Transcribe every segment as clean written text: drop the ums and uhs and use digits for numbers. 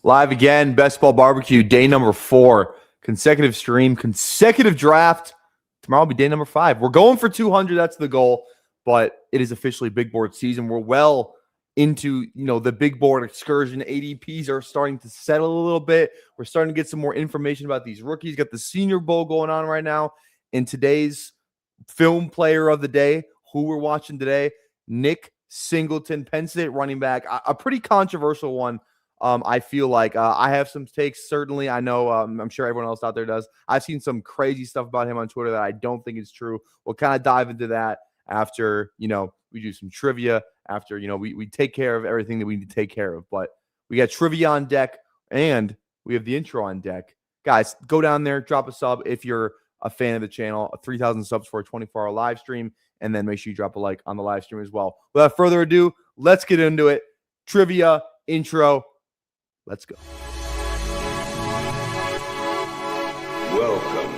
Live again, Best Ball Barbecue, day number 4. Consecutive stream, consecutive draft. Tomorrow will be day number 5. We're going for 200. That's the goal. But it is officially big board season. We're well into, the big board excursion. ADPs are starting to settle a little bit. We're starting to get some more information about these rookies. Got the Senior Bowl going on right now. In today's film player of the day, who we're watching today, Nick Singleton, Penn State running back. A pretty controversial one. I feel like I have some takes. Certainly, I know I'm sure everyone else out there does. I've seen some crazy stuff about him on Twitter that I don't think is true. We'll kind of dive into that after, we do some trivia, after, we take care of everything that we need to take care of. But we got trivia on deck, and we have the intro on deck. Guys, go down there, drop a sub if you're a fan of the channel, 3,000 subs for a 24-hour live stream, and then make sure you drop a like on the live stream as well. Without further ado, let's get into it. Trivia, intro. Let's go. Welcome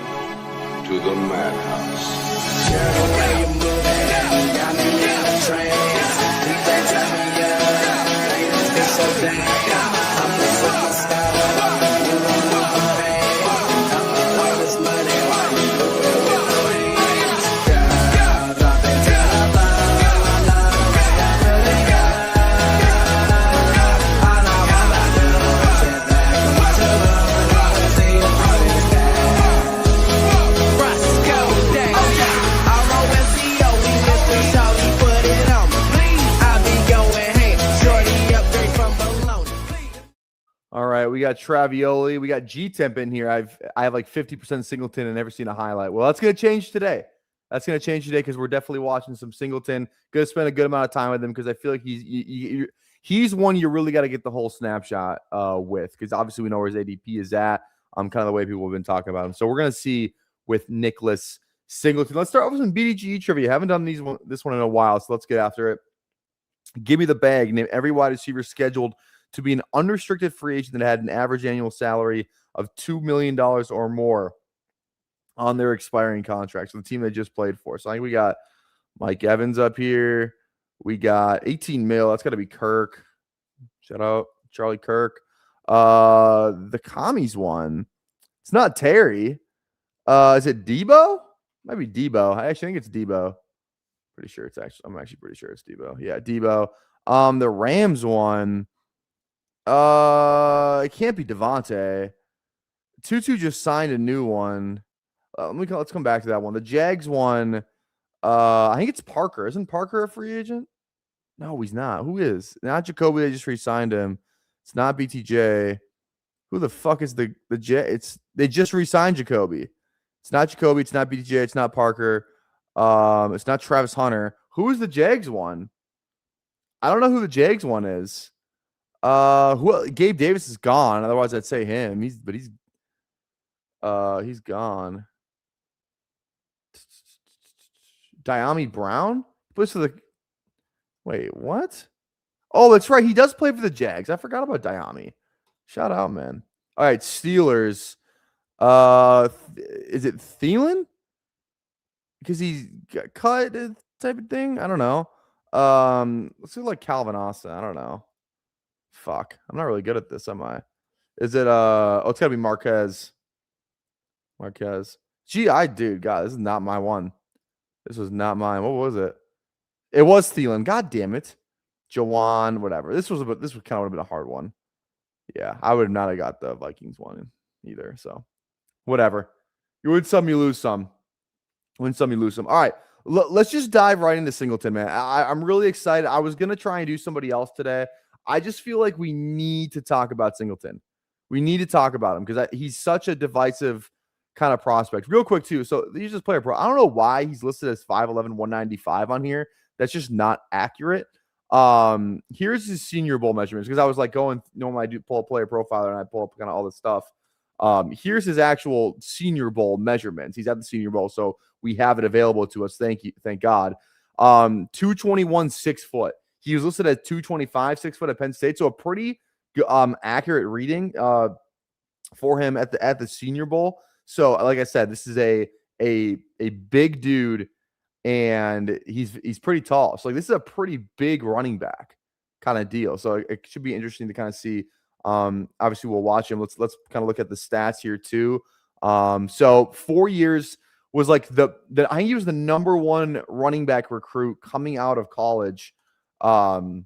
to the Madhouse. All right, we got Travioli. We got G-Temp in here. I have like 50% Singleton and never seen a highlight. Well, that's going to change today. That's going to change today because we're definitely watching some Singleton. Going to spend a good amount of time with him because I feel like he's one you really got to get the whole snapshot with, because obviously we know where his ADP is at. Kind of the way people have been talking about him. So we're going to see with Nicholas Singleton. Let's start off with some BDGE trivia. Haven't done this one in a while, so let's get after it. Give me the bag. Name every wide receiver scheduled to be an unrestricted free agent that had an average annual salary of $2 million or more on their expiring contracts. So the team they just played for. So I think we got Mike Evans up here. We got 18 mil. That's got to be Kirk. Shout out Charlie Kirk. The commies one. It's not Terry. Is it Debo? Might be Debo. I actually think it's Debo. I'm actually pretty sure it's Debo. Yeah, Debo. The Rams one. It can't be Devontae. Tutu just signed a new one. Let's come back to that one. The Jags one. I think it's Parker. Isn't Parker a free agent? No, he's not. Who is? Not Jacoby. They just re-signed him. It's not BTJ. Who the fuck is the J? They just re-signed Jacoby. It's not Jacoby. It's not BTJ. It's not Parker. It's not Travis Hunter. Who is the Jags one? I don't know who the Jags one is. Gabe Davis is gone. Otherwise, I'd say him. He's gone. Diami Brown plays for the. Wait, what? Oh, that's right. He does play for the Jags. I forgot about Diami. Shout out, man. All right, Steelers. Is it Thielen? Because he got cut type of thing. I don't know. Let's do like Calvin Austin. I don't know. Fuck. I'm not really good at this, am I? Is it it's gotta be Marquez. Dude, God, this is not my one. This was not mine. What was it? It was Thielen. God damn it. Jawan, whatever. This kind of would have been a hard one. Yeah, I would not have got the Vikings one either. So whatever. You win some, you lose some. Win some, you lose some. All right. Let's just dive right into Singleton, man. I'm really excited. I was gonna try and do somebody else today. I just feel like we need to talk about Singleton. We need to talk about him because he's such a divisive kind of prospect. Real quick, too. So he's just player pro. I don't know why he's listed as 5'11", 195 on here. That's just not accurate. Here's his Senior Bowl measurements because I was like going, when I do pull a player profiler and I pull up kind of all this stuff. Here's his actual Senior Bowl measurements. He's at the Senior Bowl, so we have it available to us. Thank God. 221, 6 foot. He was listed at 225, 6 foot at Penn State. So a pretty accurate reading for him at the Senior Bowl. So like I said, this is a big dude, and he's pretty tall. So like, this is a pretty big running back kind of deal. So it should be interesting to kind of see Obviously, we'll watch him. Let's kind of look at the stats here too. So 4 years was like the I think he was the number one running back recruit coming out of college, or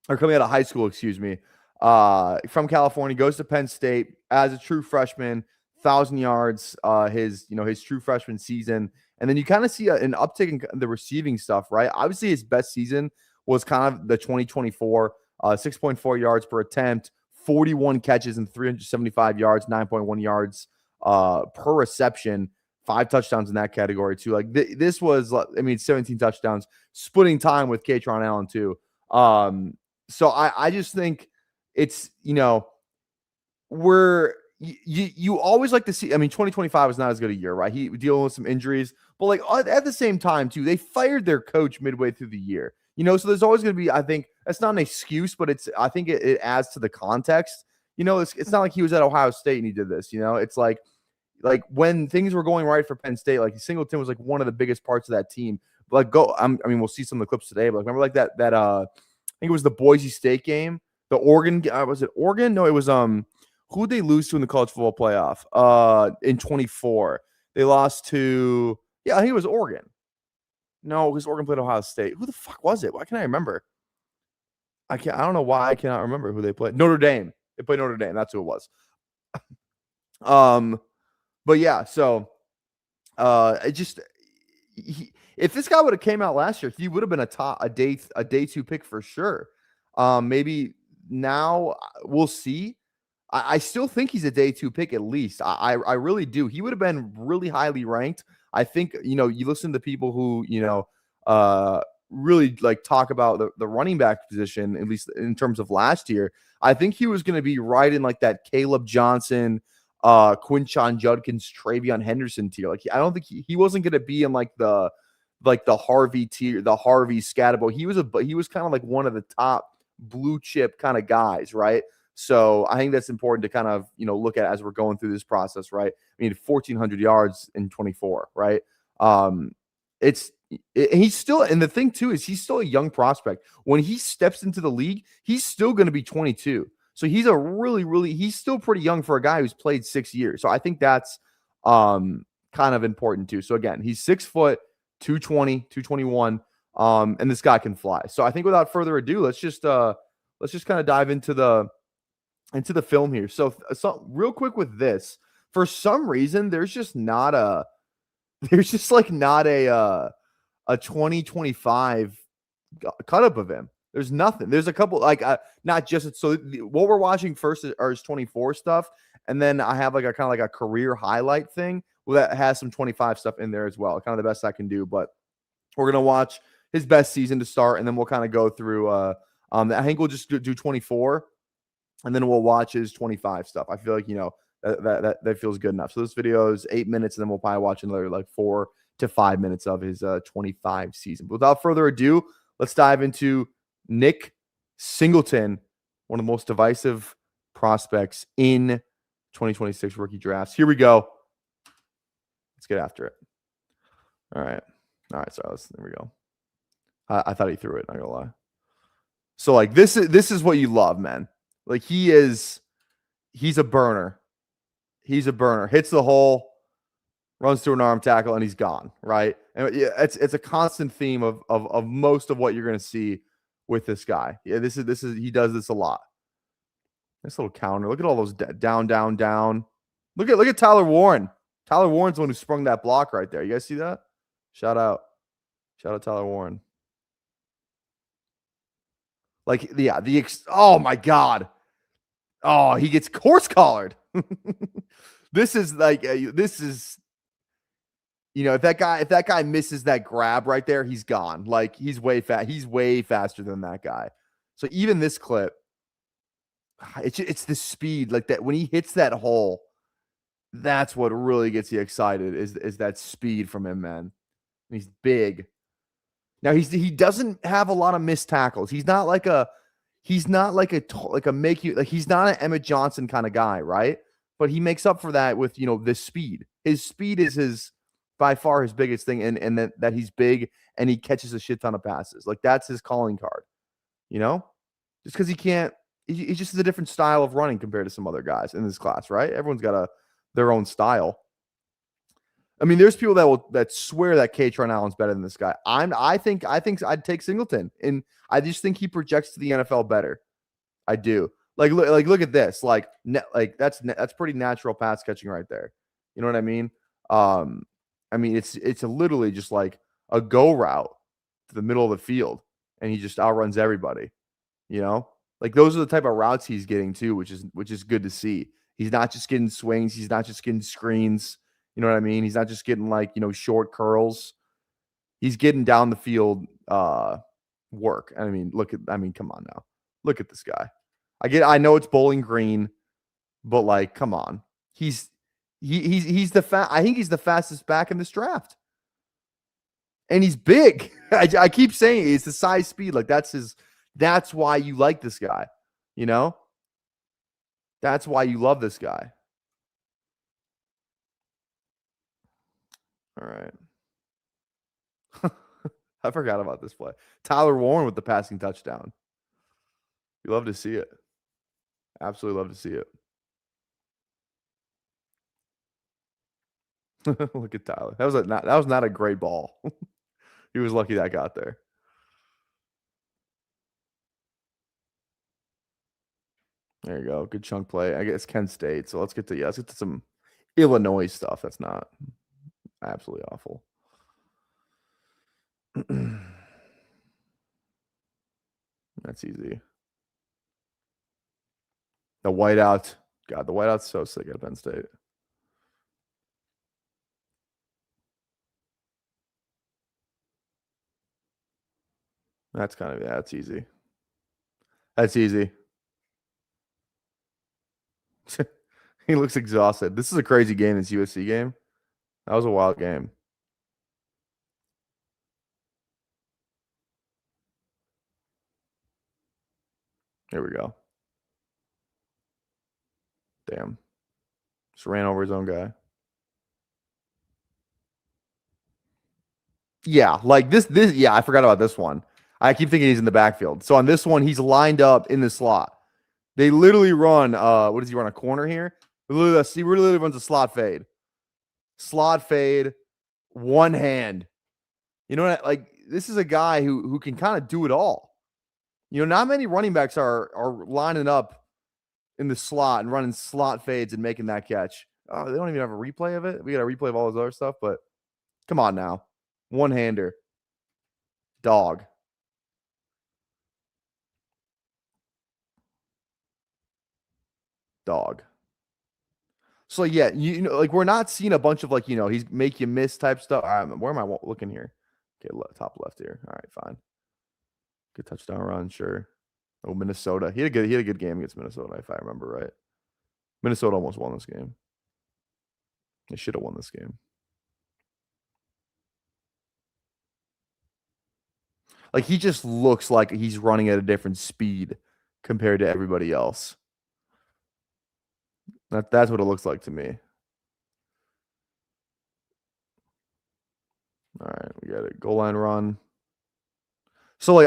coming out of high school, excuse me. From California, goes to Penn State as a true freshman, 1,000 yards. His true freshman season, and then you kind of see an uptick in the receiving stuff, right? Obviously, his best season was kind of the 2024, 6.4 yards per attempt, 41 catches and 375 yards, 9.1 yards per reception, 5 touchdowns in that category too. Like this was, 17 touchdowns, splitting time with Kaytron Allen too. So I just think it's, you always like to see, 2025 was not as good a year, right? He dealing with some injuries, but like at the same time too, they fired their coach midway through the year, so there's always going to be, I think that's not an excuse, but I think it adds to the context. It's not like he was at Ohio State and he did this, it's like when things were going right for Penn State, like Singleton was like one of the biggest parts of that team. Like we'll see some of the clips today, but like, remember like that I think it was the Boise State game, the Oregon, was it Oregon? No, it was who'd they lose to in the college football playoff? In 24, they lost to, I think it was Oregon. No, because Oregon played Ohio State. Who the fuck was it? Why can't I remember? I don't know why I cannot remember who they played. Notre Dame. They played Notre Dame. That's who it was. But yeah, so if this guy would have came out last year, he would have been a day 2 pick for sure. Maybe now we'll see. I still think he's a day 2 pick at least. I really do. He would have been really highly ranked. I think, you listen to people who, really like talk about the running back position, at least in terms of last year. I think he was going to be right in like that Caleb Johnson, Quinshon Judkins, Travion Henderson tier. Like, I don't think he wasn't going to be in like the Harvey tier, the Harvey Scatterbo. He was kind of like one of the top blue chip kind of guys, right? So I think that's important to kind of, look at as we're going through this process, right? 1,400 yards in 24, right? He's still, and the thing too is he's still a young prospect. When he steps into the league, he's still going to be 22. So he's he's still pretty young for a guy who's played 6 years. So I think that's kind of important too. So again, he's 6 foot, 220, 221, and this guy can fly. So I think without further ado, let's just kind of dive into the film here. So real quick with this, for some reason, there's just not a 2025 cut up of him. There's nothing. There's a couple, like, not just, so what we're watching first is 24 stuff. And then I have like a kind of like a career highlight thing that has some 25 stuff in there as well. Kind of the best I can do, but we're going to watch his best season to start. And then we'll kind of go through, I think we'll just do 24 and then we'll watch his 25 stuff. I feel like, that feels good enough. So this video is 8 minutes and then we'll probably watch another like 4 to 5 minutes of his 25 season. But without further ado, let's dive into Nick Singleton, one of the most divisive prospects in 2026 rookie drafts. Here we go. Let's get after it. All right. So there we go. I thought he threw it. Not gonna lie. So like this is what you love, man. Like he's a burner. He's a burner. Hits the hole, runs through an arm tackle, and he's gone. Right. And it's a constant theme of most of what you're gonna see with this guy. Yeah, this is he does this a lot. This little counter. Look at all those down. Look at Tyler Warren. Tyler Warren's the one who sprung that block right there. You guys see that? Shout out Tyler Warren. Like, yeah, oh my God. Oh, he gets horse collared. This is like, if that guy misses that grab right there, he's gone. Like, he's way faster than that guy. So even this clip, it's the speed, like that when he hits that hole, that's what really gets you excited is that speed from him, man. And he's big. Now he doesn't have a lot of missed tackles. He's not like a make you, like, he's not an Emmett Johnson kind of guy, right? But he makes up for that with, this speed. His speed is by far his biggest thing, and that he's big and he catches a shit ton of passes. Like, that's his calling card. Just because he can't he just is a different style of running compared to some other guys in this class, right? Everyone's got their own style. I mean, there's people that swear that Kaytron Allen's better than this guy. I think I'd take Singleton, and I just think he projects to the NFL better. I do. Look at this. That's pretty natural pass catching right there. You know what I mean? I mean it's literally just like a go route to the middle of the field, and he just outruns everybody. You know, like those are the type of routes he's getting too, which is good to see. He's not just getting swings. He's not just getting screens. You know what I mean? He's not just getting short curls. He's getting down the field work. I mean, come on now. Look at this guy. I know it's Bowling Green, but come on. I think he's the fastest back in this draft. And he's big. I keep saying it's the size speed. That's why you like this guy. You know? That's why you love this guy. All right. I forgot about this play. Tyler Warren with the passing touchdown. You love to see it. Absolutely love to see it. Look at Tyler. That was not a great ball. He was lucky that got there. There you go. Good chunk play. I guess Kent State. So let's get to some Illinois stuff. That's not absolutely awful. That's easy. The whiteout. God, the whiteout's so sick at Penn State. That's that's easy. That's easy. He looks exhausted. This is a crazy game, this USC game. That was a wild game. Here we go. Damn. Just ran over his own guy. Yeah, yeah, I forgot about this one. I keep thinking he's in the backfield. So on this one, he's lined up in the slot. They literally run, what does he run, a corner here? He literally runs a slot fade. Slot fade, one hand. You know what? This is a guy who can kind of do it all. You know, not many running backs are lining up in the slot and running slot fades and making that catch. Oh, they don't even have a replay of it. We got a replay of all this other stuff, but come on now. One-hander. Dog. So yeah, you know, we're not seeing a bunch of he's make you miss type stuff. All right, where am I looking here? Okay, top left here. All right, fine. Good touchdown run, sure. Oh, Minnesota. He had a good game against Minnesota, if I remember right. Minnesota almost won this game. They should have won this game. He just looks like he's running at a different speed compared to everybody else. That's what it looks like to me. All right, we got a goal line run. So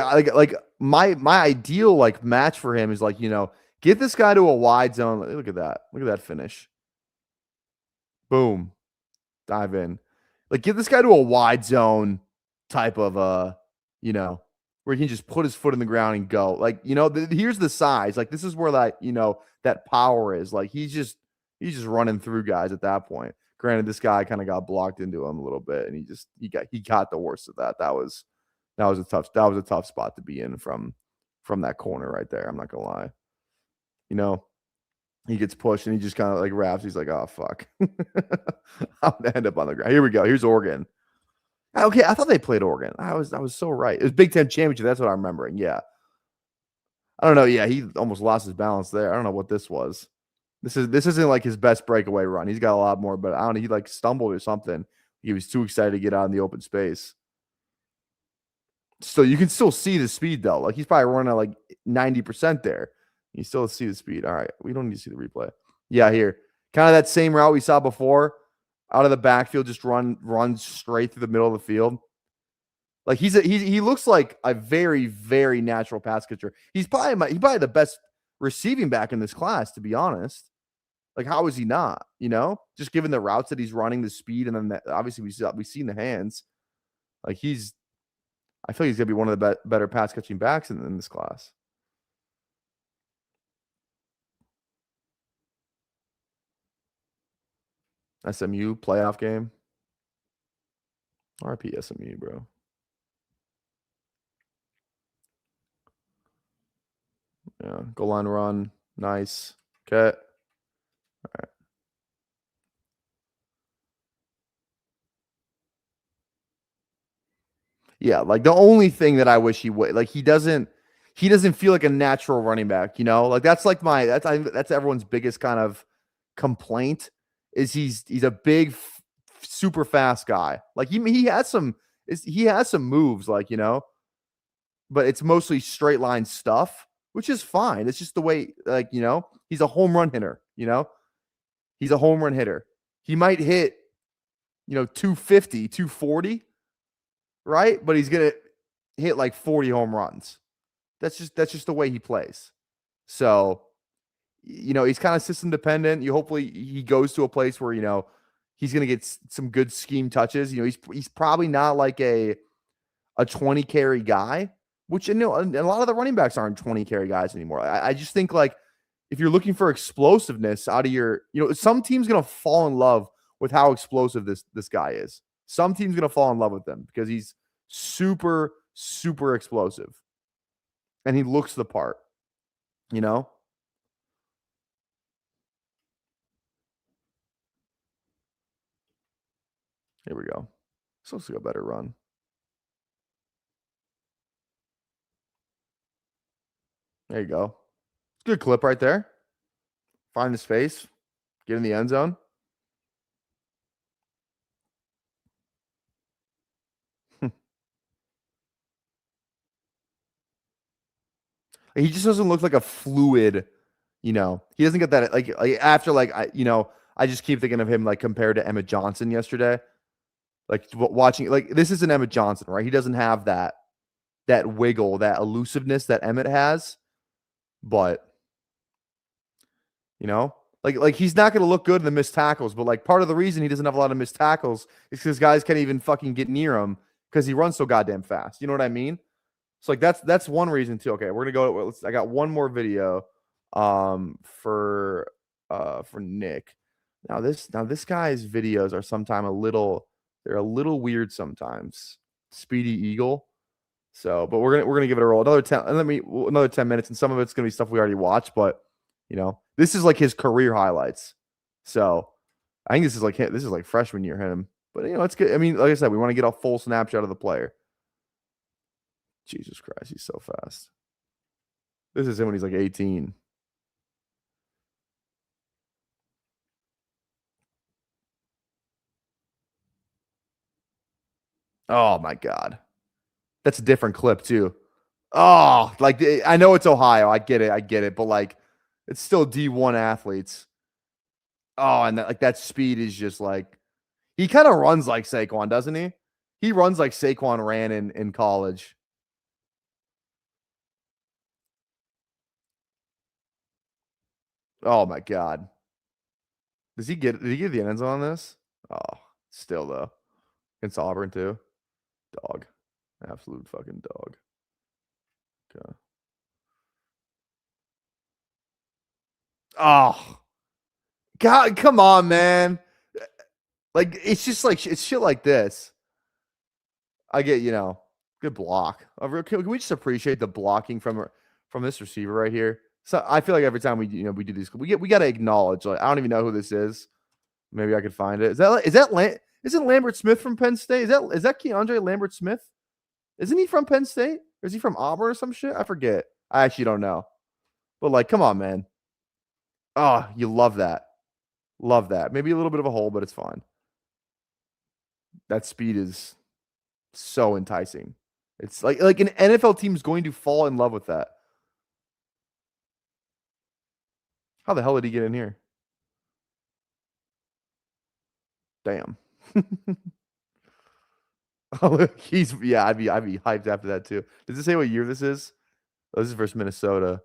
my ideal match for him is get this guy to a wide zone. Look at that. Look at that finish. Boom. Dive in. Get this guy to a wide zone type of where he can just put his foot in the ground and go. Here's the size. This is where that power is. He's just running through guys at that point. Granted, this guy kind of got blocked into him a little bit, and he got the worst of that. That was a tough spot to be in from that corner right there. I'm not gonna lie. You know, he gets pushed and he just kind of wraps. He's like, oh fuck. I'm gonna end up on the ground. Here we go. Here's Oregon. Okay, I thought they played Oregon. I was so right. It was Big Ten championship. That's what I'm remembering. Yeah. I don't know. Yeah, he almost lost his balance there. I don't know what this was. This isn't his best breakaway run. He's got a lot more, but I don't know. He stumbled or something. He was too excited to get out in the open space. So you can still see the speed though. He's probably running at 90% there. You still see the speed. All right, we don't need to see the replay. Yeah, here, kind of that same route we saw before, out of the backfield, just run straight through the middle of the field. He looks like a very, very natural pass catcher. He's probably the best receiving back in this class, to be honest. Like, how is he not? You know, just given the routes that he's running, the speed, and then obviously we've seen the hands. Like I feel like he's gonna be one of the better pass catching backs in this class. SMU playoff game. RP SMU, bro. Yeah, goal line run, nice. Okay. All right. Yeah, like the only thing that I wish he would like he doesn't feel like a natural running back, you know? Like that's like that's everyone's biggest kind of complaint is he's a big super fast guy. Like he has some moves like, you know, but it's mostly straight line stuff, which is fine. It's just the way like, you know, he's a home run hitter, you know? He's a home run hitter. He might hit, you know, 250, 240, right? But he's going to hit like 40 home runs. That's just the way he plays. So, you know, he's kind of system dependent. Hopefully he goes to a place where, you know, he's going to get some good scheme touches. You know, he's probably not like a 20 carry guy, which, you know, a lot of the running backs aren't 20 carry guys anymore. I just think like if you're looking for explosiveness out of your, you know, some team's going to fall in love with how explosive this guy is. Some team's going to fall in love with him because he's super, super explosive. And he looks the part, you know? Here we go. Supposed to go better run. There you go. Good clip right there. Find the space. Get in the end zone. He just doesn't look like a fluid, you know. He doesn't get that like after like I just keep thinking of him like compared to Emmett Johnson yesterday. Like watching like this isn't Emmett Johnson, right? He doesn't have that wiggle, that elusiveness that Emmett has. But you know, like he's not going to look good in the missed tackles, but like part of the reason he doesn't have a lot of missed tackles is because guys can't even fucking get near him because he runs so goddamn fast. You know what I mean? So like that's one reason too. Okay, we're gonna go. I got one more video for Nick. Now this guy's videos are sometimes they're a little weird sometimes. Speedy Eagle. So, but we're gonna give it a roll. Another 10 minutes, and some of it's gonna be stuff we already watched, but you know, this is like his career highlights. So I think this is like freshman year him. But you know, it's good. I mean, like I said, we want to get a full snapshot of the player. Jesus Christ, he's so fast. This is him when he's like 18. Oh my God. That's a different clip too. Oh, like I know it's Ohio. I get it. But like it's still D1 athletes. Oh, and that speed is just like he kind of runs like Saquon, doesn't he? He runs like Saquon ran in college. Oh my God. Did he get the end zone on this? Oh, still though. Against Auburn too. Dog. Absolute fucking dog. Okay. Oh. God, come on, man. Like it's just like it's shit like this. I get, you know, good block. Can we just appreciate the blocking from this receiver right here? So I feel like every time we do these, we got to acknowledge. Like I don't even know who this is. Maybe I could find it. Isn't Lambert Smith from Penn State? Is that Keandre Lambert Smith? Isn't he from Penn State? Or is he from Auburn or some shit? I forget. I actually don't know. But like, come on, man. Oh, you love that. Love that. Maybe a little bit of a hole, but it's fine. That speed is so enticing. It's like an NFL team's going to fall in love with that. How the hell did he get in here? Damn. Oh, I'd be hyped after that too. Does it say what year this is? Oh, this is versus Minnesota.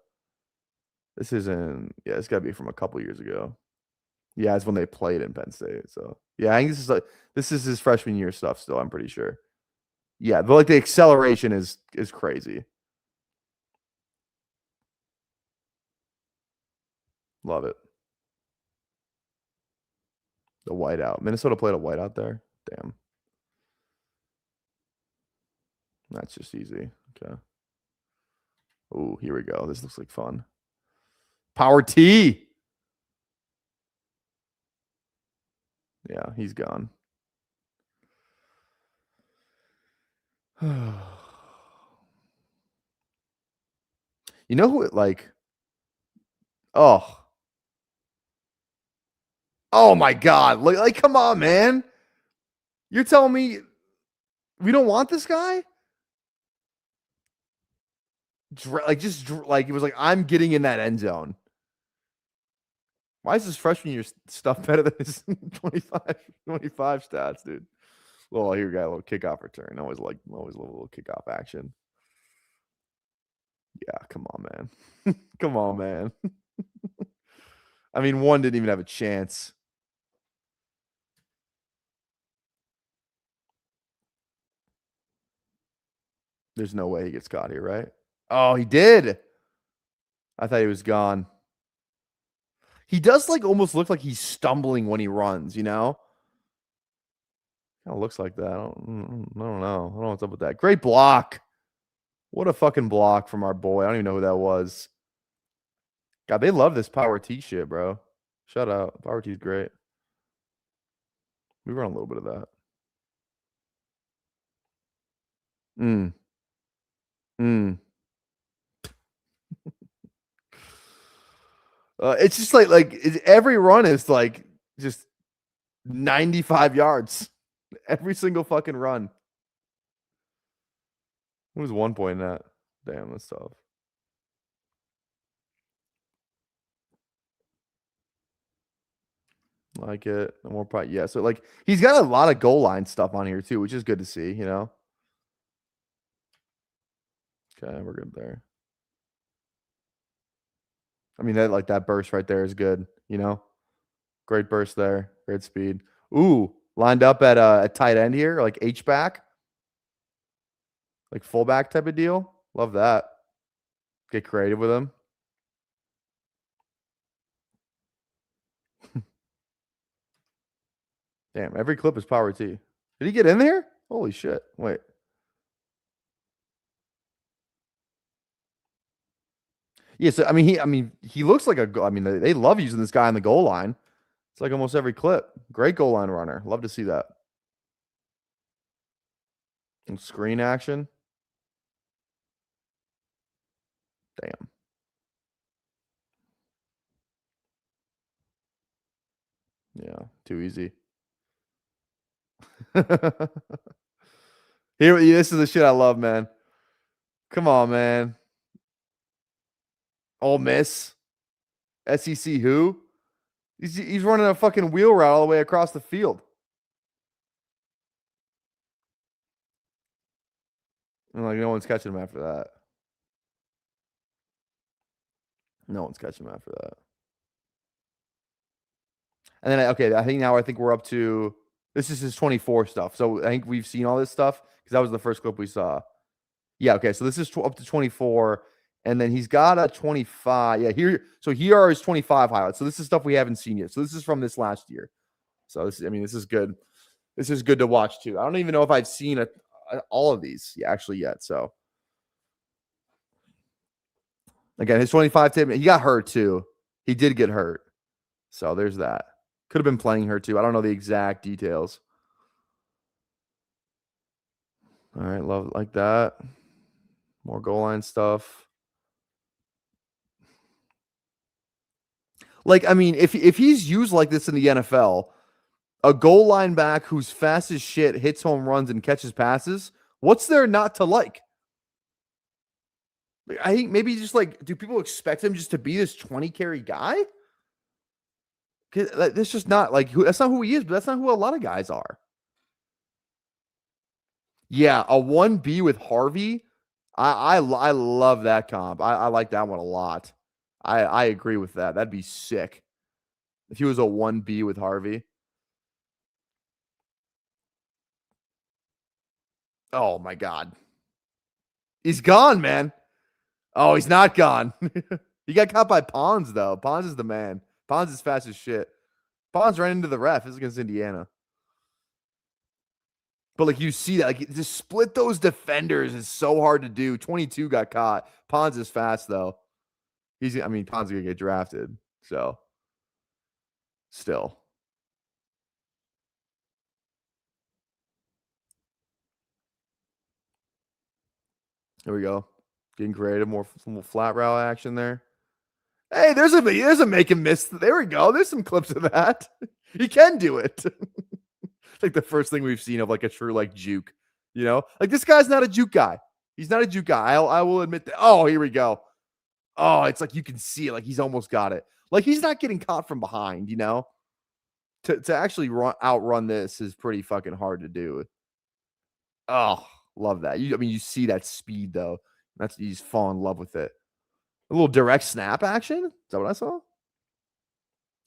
This isn't. Yeah, it's got to be from a couple years ago. Yeah, it's when they played in Penn State. So yeah, I think this is his freshman year stuff. Still, I'm pretty sure. Yeah, but like the acceleration is crazy. Love it. The whiteout. Minnesota played a whiteout there. Damn. That's just easy. Okay. Oh, here we go. This looks like fun. Power T. Yeah, he's gone. You know who it like? Oh. Oh my God. Like come on, man. You're telling me we don't want this guy? Like it was like I'm getting in that end zone. Why is his freshman year stuff better than his 25 stats, dude? Well, here we got a little kickoff return. Always love a little kickoff action. Yeah, come on, man. Come on, man. I mean, one didn't even have a chance. There's no way he gets caught here, right? Oh, he did. I thought he was gone. He does like almost look like he's stumbling when he runs, you know? Kind of looks like that. I don't know. I don't know what's up with that. Great block. What a fucking block from our boy. I don't even know who that was. God, they love this Power T shit, bro. Shut up. Power T's great. We run a little bit of that. It's just like every run is like just 95 yards. Every single fucking run. What was 1 point in that? Damn, that's tough. Like it. No more part. Yeah. So like he's got a lot of goal line stuff on here too, which is good to see, you know. Okay, we're good there. I mean, that burst right there is good, you know. Great burst there. Great speed. Ooh, lined up at a tight end here, like H back. Like fullback type of deal. Love that. Get creative with him. Damn, every clip is Power T. Did he get in there? Holy shit. Wait. Yeah, so I mean he looks like they love using this guy on the goal line. It's like almost every clip. Great goal line runner. Love to see that. And screen action. Damn. Yeah, too easy. Here, this is the shit I love, man. Come on, man. Ole Miss. SEC who? He's running a fucking wheel route all the way across the field. And like no one's catching him after that. No one's catching him after that. And then I think we're up to this is his 24 stuff. So I think we've seen all this stuff because that was the first clip we saw. Yeah, okay. So this is up to 24. And then he's got a 25. Yeah, here are his 25 highlights. So this is stuff we haven't seen yet. So this is from this last year. So this is good. This is good to watch too. I don't even know if I've seen all of these actually yet. So again, his 25 tip, he got hurt too. He did get hurt. So there's that. Could have been playing her too. I don't know the exact details. All right, love it like that. More goal line stuff. Like, I mean, if he's used like this in the NFL, a goal line back who's fast as shit, hits home runs and catches passes, what's there not to like? I think maybe just like, do people expect him just to be this 20 carry guy? That's just not like that's not who he is, but that's not who a lot of guys are. Yeah, a 1B with Harvey. I love that comp. I like that one a lot. I agree with that. That'd be sick. If he was a 1B with Harvey. Oh my God. He's gone, man. Oh, he's not gone. He got caught by Pons, though. Pons is the man. Pons is fast as shit. Pons ran into the ref. This is against Indiana. But like you see that, like to split those defenders is so hard to do. 22 got caught. Pons is fast though. Pons is gonna get drafted. So still. There we go. Getting creative, some flat route action there. Hey, there's a make and miss. There we go. There's some clips of that. He can do it. It's like the first thing we've seen of like a true like juke. You know, like this guy's not a juke guy. He's not a juke guy. I will admit that. Oh, here we go. Oh, it's like you can see it. Like he's almost got it. Like he's not getting caught from behind. You know, to actually outrun this is pretty fucking hard to do. Oh, love that. You see that speed though. You just fall in love with it. A little direct snap action. Is that what I saw? A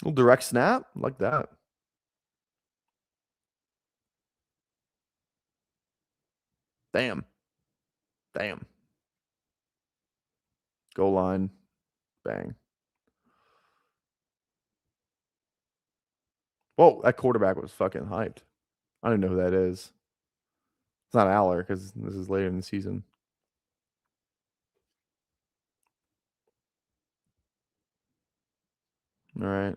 little direct snap like that. Damn. Goal line. Bang. Whoa, that quarterback was fucking hyped. I don't know who that is. It's not Aller because this is later in the season. All right.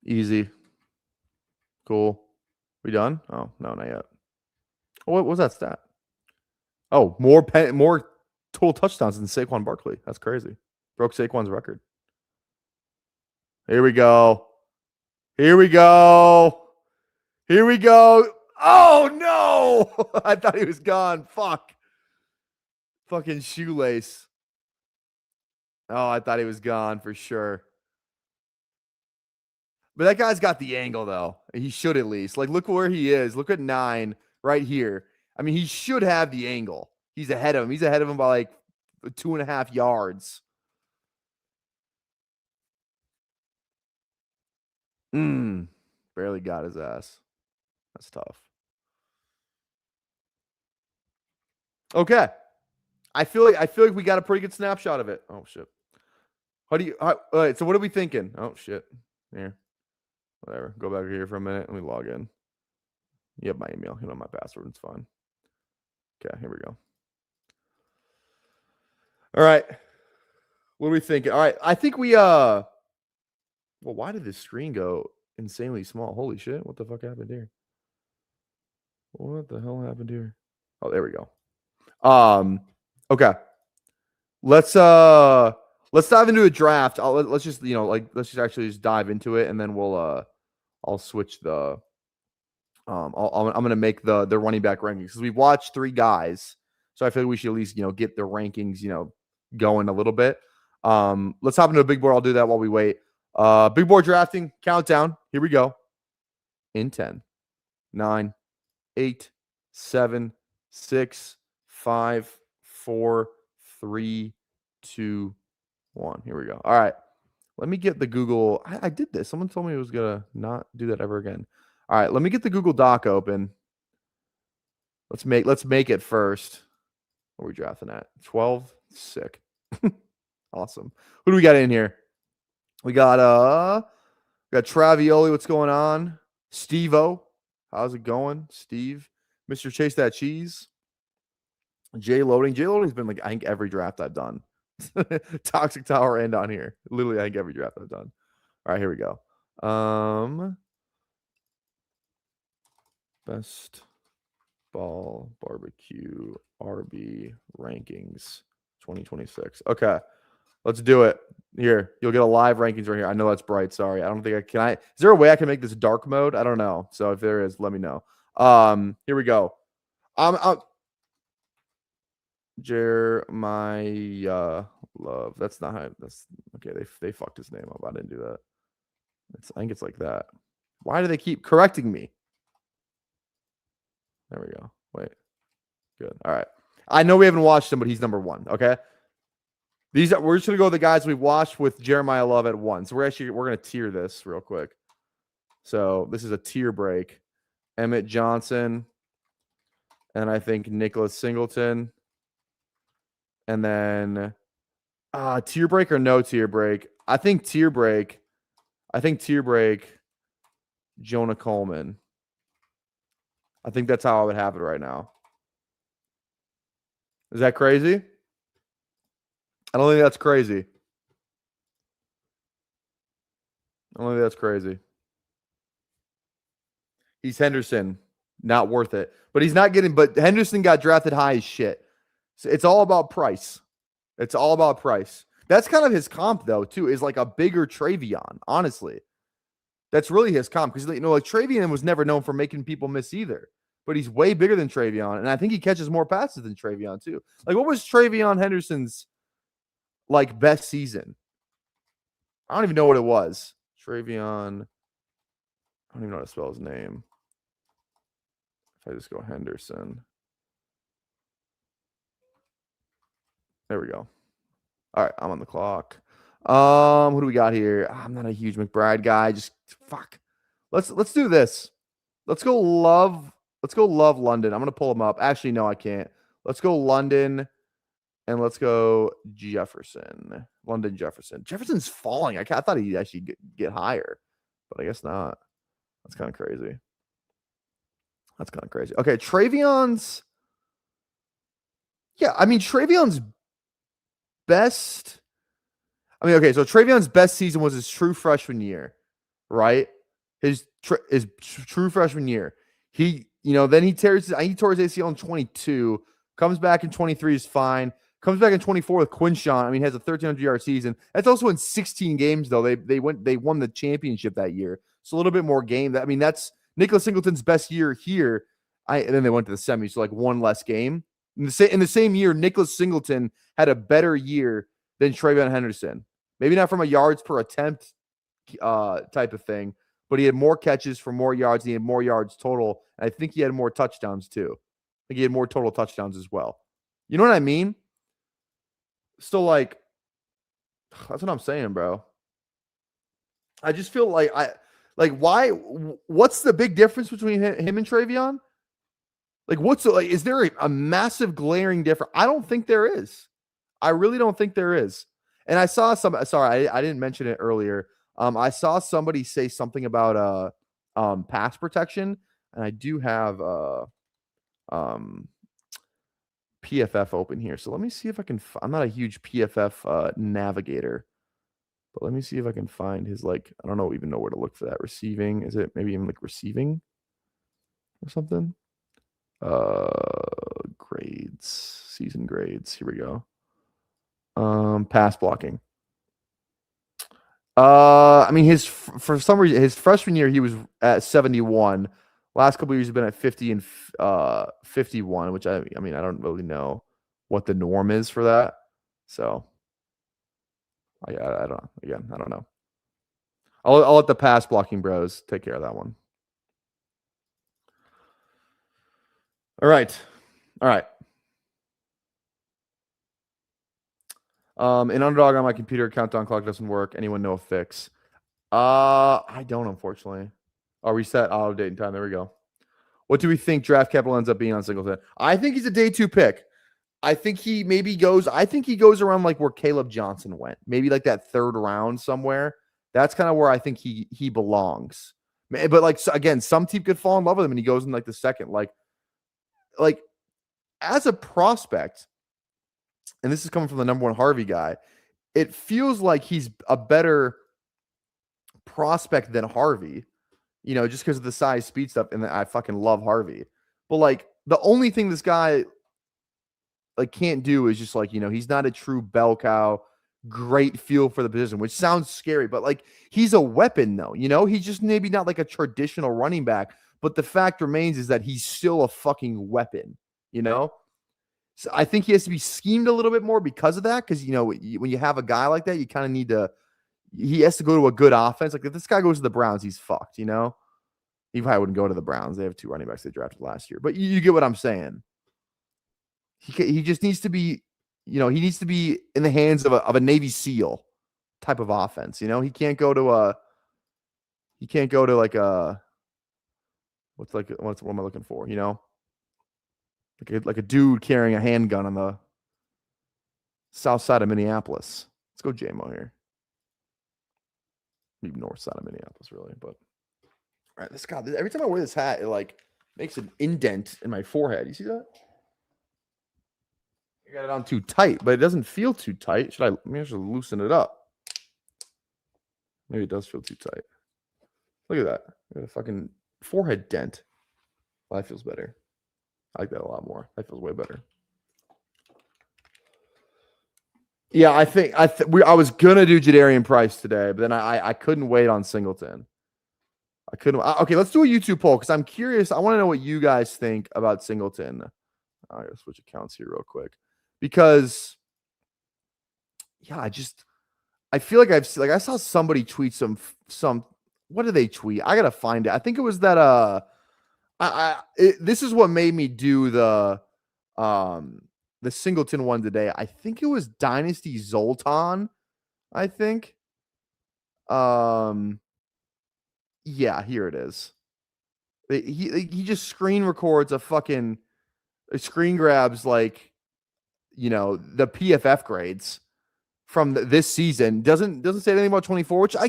Easy. Cool. We done? Oh, no, not yet. Oh, what was that stat? Oh, more total touchdowns than Saquon Barkley. That's crazy. Broke Saquon's record. Here we go. Oh, no. I thought he was gone. Fuck. Fucking shoelace. Oh, I thought he was gone for sure. But that guy's got the angle, though. He should at least. Like, look where he is. Look at 9 right here. I mean, he should have the angle. He's ahead of him. He's ahead of him by like 2.5 yards. Barely got his ass. That's tough. Okay. I feel like we got a pretty good snapshot of it. Oh shit. All right, so what are we thinking? Oh shit. Here. Whatever. Go back here for a minute and we log in. You have my email. You know my password. It's fine. Okay, here we go. All right. What are we thinking? All right. I think we well, why did this screen go insanely small? Holy shit. What the fuck happened here? What the hell happened here? Oh, there we go. Okay. Let's dive into a draft. Let's just actually just dive into it and then we'll I'll switch the I'm gonna make the running back rankings because we've watched 3 guys. So I feel like we should at least, get the rankings, going a little bit. Let's hop into a big board. I'll do that while we wait. Big board drafting countdown. Here we go. In 10, 9, 8, 7, 6, 5, 4, 3, 2, 1. Here we go. All right. Let me get the Google. I did this. Someone told me it was gonna not do that ever again. All right, let me get the Google Doc open. Let's make it first. What are we drafting at? 12. Sick. Awesome. Who do we got in here? We got Travioli. What's going on? Steve-O. How's it going? Steve. Mr. Chase That Cheese. Jay Loading. Jay Loading's been like, I think every draft I've done. Toxic Tower and on here. Literally, I think every draft I've done. All right, here we go. Best ball barbecue RB rankings 2026. Okay, let's do it. Here, you'll get a live rankings right here. I know that's bright. Sorry, I don't think I can. Is there a way I can make this dark mode? I don't know. So if there is, let me know. Here we go. Jeremiah Love. That's not how. That's okay. They fucked his name up. I didn't do that. I think it's like that. Why do they keep correcting me? There we go. Wait. Good. All right. I know we haven't watched him, but he's number 1. Okay. We're just gonna go with the guys we've watched with Jeremiah Love at 1. So we're gonna tier this real quick. So this is a tier break. Emmett Johnson, and I think Nicholas Singleton, and then tier break or no tier break. I think tier break. Jonah Coleman. I think that's how I would have it right now. Is that crazy? I don't think that's crazy. He's Henderson. Not worth it. But he's not getting, but Henderson got drafted high as shit. So it's all about price. That's kind of his comp, though, too, is like a bigger Travion, honestly. That's really his comp. Because, like Travion was never known for making people miss either. But he's way bigger than Travion. And I think he catches more passes than Travion, too. Like, what was Travion Henderson's, like, best season? I don't even know what it was. Travion. I don't even know how to spell his name. If I just go Henderson. There we go. All right, I'm on the clock. Who do we got here? I'm not a huge McBride guy. Just fuck. Let's do this. Let's go Love London. I'm gonna pull him up. Actually, no, I can't. Let's go London, and let's go Jefferson. London Jefferson. Jefferson's falling. I thought he'd actually get higher, but I guess not. That's kind of crazy. Okay, Travion's. Yeah, I mean Travion's best. Okay, so Travion's best season was his true freshman year, right? His true freshman year. Then he tore his ACL in 22, comes back in 23 is fine, comes back in 24 with Quinshawn. I mean, has a 1,300-yard season. That's also in 16 games though. They won the championship that year, so a little bit more game. I mean, that's Nicholas Singleton's best year here. And then they went to the semis, so like one less game. In the same year, Nicholas Singleton had a better year than Travion Henderson. Maybe not from a yards per attempt type of thing, but he had more catches for more yards. He had more yards total. And I think he had more touchdowns too. I think he had more total touchdowns as well. You know what I mean? Still, like, that's what I'm saying, bro. I just feel like what's the big difference between him and Travion? Like, is there a massive glaring difference? I don't think there is. I really don't think there is. And I saw I didn't mention it earlier. I saw somebody say something about pass protection, and I do have PFF open here. So let me see if I can I'm not a huge PFF navigator, but let me see if I can find his, like, I don't even know where to look for that. Receiving, is it maybe even like receiving or something? Grades, season grades. Here we go. Pass blocking. I mean, for some reason, his freshman year, he was at 71. Last couple of years, he's been at 50 and 51, which I mean, I don't really know what the norm is for that. So, I don't know. I'll let the pass blocking bros take care of that one. All right. An underdog on my computer countdown clock doesn't work. Anyone know a fix? I don't, unfortunately. Oh, reset auto date and time. There we go. What do we think draft capital ends up being on Singleton? I think he's a day 2 pick. I think he goes around like where Caleb Johnson went. Maybe like that 3rd round somewhere. That's kind of where I think he belongs. But like, again, some team could fall in love with him and he goes in like the 2nd. Like as a prospect, and this is coming from the number 1 Harvey guy, it feels like he's a better prospect than Harvey, just because of the size, speed stuff. And I fucking love Harvey. But like the only thing this guy like can't do is just like, he's not a true bell cow, great feel for the position, which sounds scary, but like he's a weapon though, he's just maybe not like a traditional running back, but the fact remains is that he's still a fucking weapon, So I think he has to be schemed a little bit more because of that. Because, when you have a guy like that, you kind of need to, he has to go to a good offense. Like if this guy goes to the Browns, he's fucked, He probably wouldn't go to the Browns. They have 2 running backs they drafted last year, but you get what I'm saying. He just needs to be, he needs to be in the hands of a Navy SEAL type of offense. He can't go to like a what am I looking for? Like a dude carrying a handgun on the south side of Minneapolis. Let's go JMO here. Maybe north side of Minneapolis, really. But all right, this guy. Every time I wear this hat, it like makes an indent in my forehead. You see that? I got it on too tight, but it doesn't feel too tight. Maybe I should loosen it up. Maybe it does feel too tight. Look at that. Look at a fucking forehead dent. Well, that feels better. I like that a lot more. That feels way better. Yeah, I was gonna do Jadarian Price today, but then I couldn't wait on Singleton. I couldn't. Okay, let's do a YouTube poll because I'm curious. I want to know what you guys think about Singleton. I gotta switch accounts here real quick because, yeah, I feel like I saw somebody tweet some. What did they tweet? I gotta find it. I think it was that this is what made me do the Singleton one today. I think it was Dynasty Zoltan. I think. Yeah, here it is. He just screen records screen grabs like, the PFF grades from this season. Doesn't say anything about 24, which I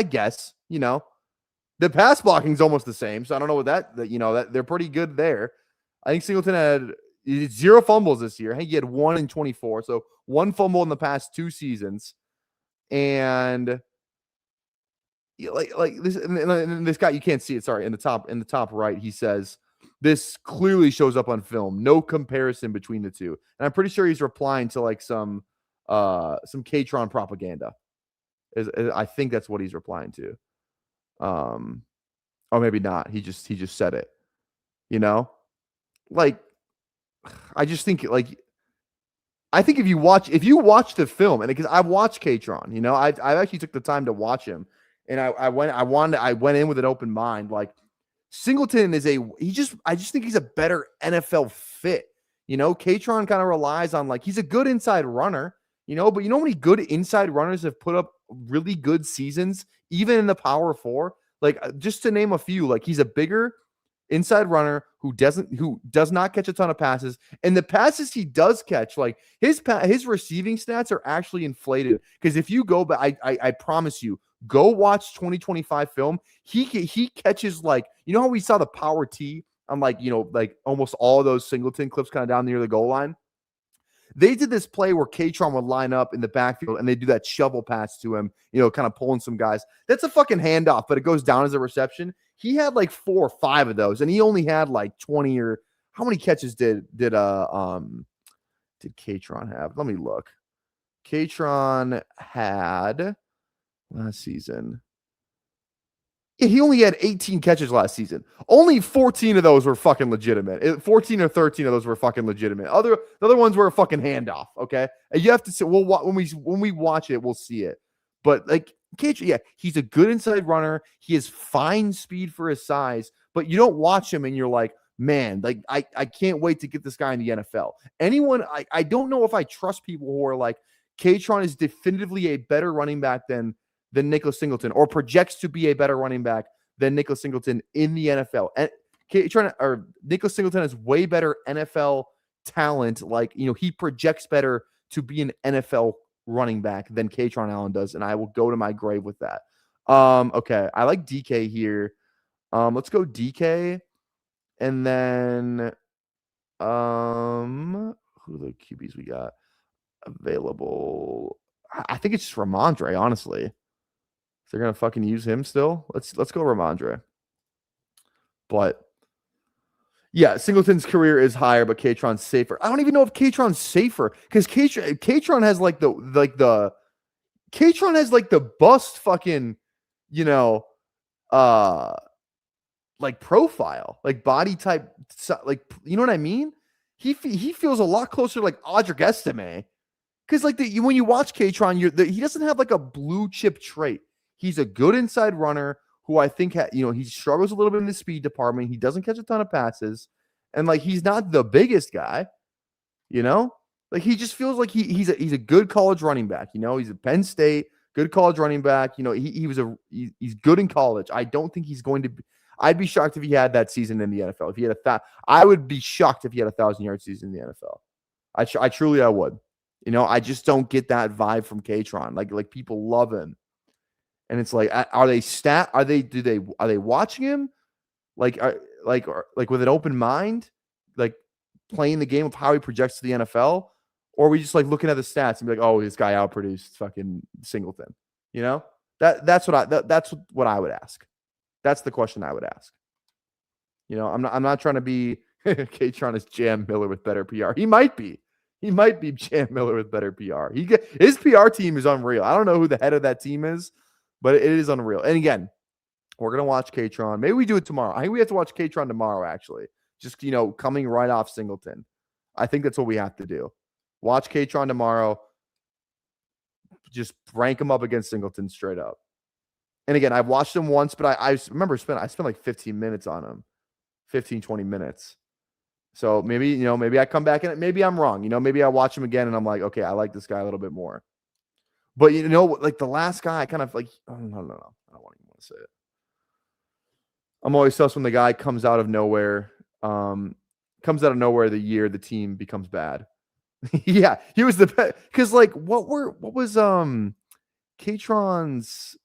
guess, the pass blocking is almost the same. So I don't know what that they're pretty good there. I think Singleton had 0 fumbles this year. I think he had 1 in 24. So 1 fumble in the past 2 seasons. And like this, and this guy, you can't see it. Sorry, in the top right, he says this clearly shows up on film. No comparison between the two, and I'm pretty sure he's replying to like some K-Tron propaganda. I think that's what he's replying to. Or maybe not. He just said it. Like I just think I think if you watch the film, and because I've watched K-Tron, I actually took the time to watch him. And I went in with an open mind. Like Singleton I just think he's a better NFL fit. K-Tron kind of relies on he's a good inside runner, but how many good inside runners have put up really good seasons, even in the Power 4? Just to name a few, he's a bigger inside runner who does not catch a ton of passes, and the passes he does catch, his receiving stats are actually inflated. Because if you go back, I promise you, go watch 2025 film. He catches how we saw the power T on almost all of those Singleton clips kind of down near the goal line. They did this play where K-Tron would line up in the backfield and they do that shovel pass to him, kind of pulling some guys. That's a fucking handoff, but it goes down as a reception. He had 4 or 5 of those, and he only had 20 or how many catches did K-Tron have? Let me look. K-Tron had last season. Yeah, he only had 18 catches last season. Only 14 of those were fucking legitimate. 14 or 13 of those were fucking legitimate. The other ones were a fucking handoff. Okay, and you have to see. When we watch it, we'll see it. But K-Tron, yeah, he's a good inside runner. He has fine speed for his size. But you don't watch him and you're like, man, I can't wait to get this guy in the NFL. I don't know if I trust people who are like, K-Tron is definitively a better running back than Nicholas Singleton, or projects to be a better running back than Nicholas Singleton in the NFL. And Nicholas Singleton has way better NFL talent. He projects better to be an NFL running back than K-Tron Allen does, and I will go to my grave with that. Okay, I like DK here. Let's go DK, and then who are the QBs we got available? I think it's just Ramondre, honestly. If they're gonna fucking use him still, let's go Ramondre. But yeah, Singleton's career is higher, but K-Tron's safer. I don't even know if K-Tron's safer because K-Tron has the K-Tron has the bust fucking, profile, body type, you know what I mean? He feels a lot closer to Audric Estime. Because when you watch K-Tron, he doesn't have a blue chip trait. He's a good inside runner who I think he struggles a little bit in the speed department. He doesn't catch a ton of passes, and he's not the biggest guy, You know, like he just feels like he's a good college running back. You know, he's a Penn State good college running back. You know, he's good in college. I don't think he's going to be. I'd be shocked if he had that season in the NFL. If he had I would be shocked if he had 1,000-yard season in the NFL. I truly would. You know, I just don't get that vibe from Katron. Like people love him, and it's like, are they watching him? Like with an open mind, like playing the game of how he projects to the NFL, or are we just like looking at the stats and be like, oh, this guy outproduced fucking Singleton? You know, that's what I would ask. That's the question I would ask. You know, I'm not trying to be Katron is Jam Miller with better PR. He might be Jam Miller with better PR. His PR team is unreal. I don't know who the head of that team is, but it is unreal. And again, we're gonna watch Katron. Maybe we do it tomorrow. I think we have to watch Katron tomorrow, actually. Just, you know, coming right off Singleton. I think that's what we have to do. Watch Katron tomorrow. Just rank him up against Singleton straight up. And again, I've watched him once, but I remember I spent like 15 minutes on him. 15, 20 minutes. So maybe, you know, maybe I come back and maybe I'm wrong. You know, maybe I watch him again and I'm like, okay, I like this guy a little bit more. But, you know, like the last guy, I kind of like, oh, no. I don't want to say it. I'm always sus when the guy comes out of nowhere. The year the team becomes bad. Yeah, he was the best. Because like, what was Katron's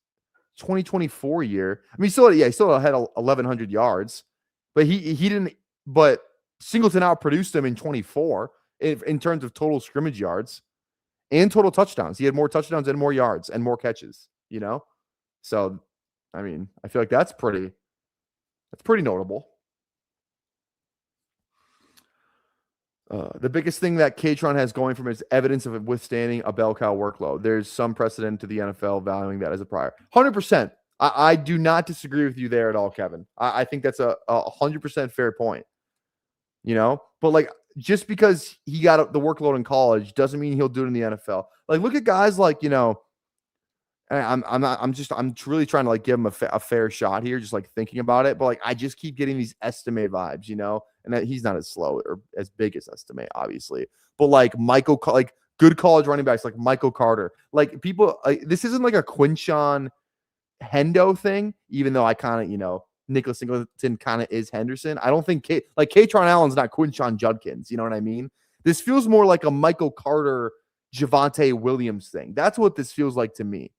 2024 year? I mean, he still had 1,100 yards, but he didn't. But Singleton outproduced him in 24 in terms of total scrimmage yards and total touchdowns. He had more touchdowns and more yards and more catches. You know, so I mean, I feel like that's pretty notable. The biggest thing that Katron has going from is evidence of withstanding a bell cow workload. There's some precedent to the NFL valuing that as a prior. 100%. I do not disagree with you there at all, Kevin. I think that's a 100% fair point. You know, but like just because he got the workload in college doesn't mean he'll do it in the NFL. Like look at guys like, you know, I'm really trying to like give him a fair shot here, just like thinking about it. But like, I just keep getting these Estimate vibes, you know, and that he's not as slow or as big as Estimate, obviously. But like like good college running backs, like Michael Carter, like people, this isn't like a Quinshon Hendo thing, even though I kind of, you know, Nicholas Singleton kind of is Henderson. I don't think Katron Allen's not Quinshon Judkins. You know what I mean? This feels more like a Michael Carter, Javonte Williams thing. That's what this feels like to me.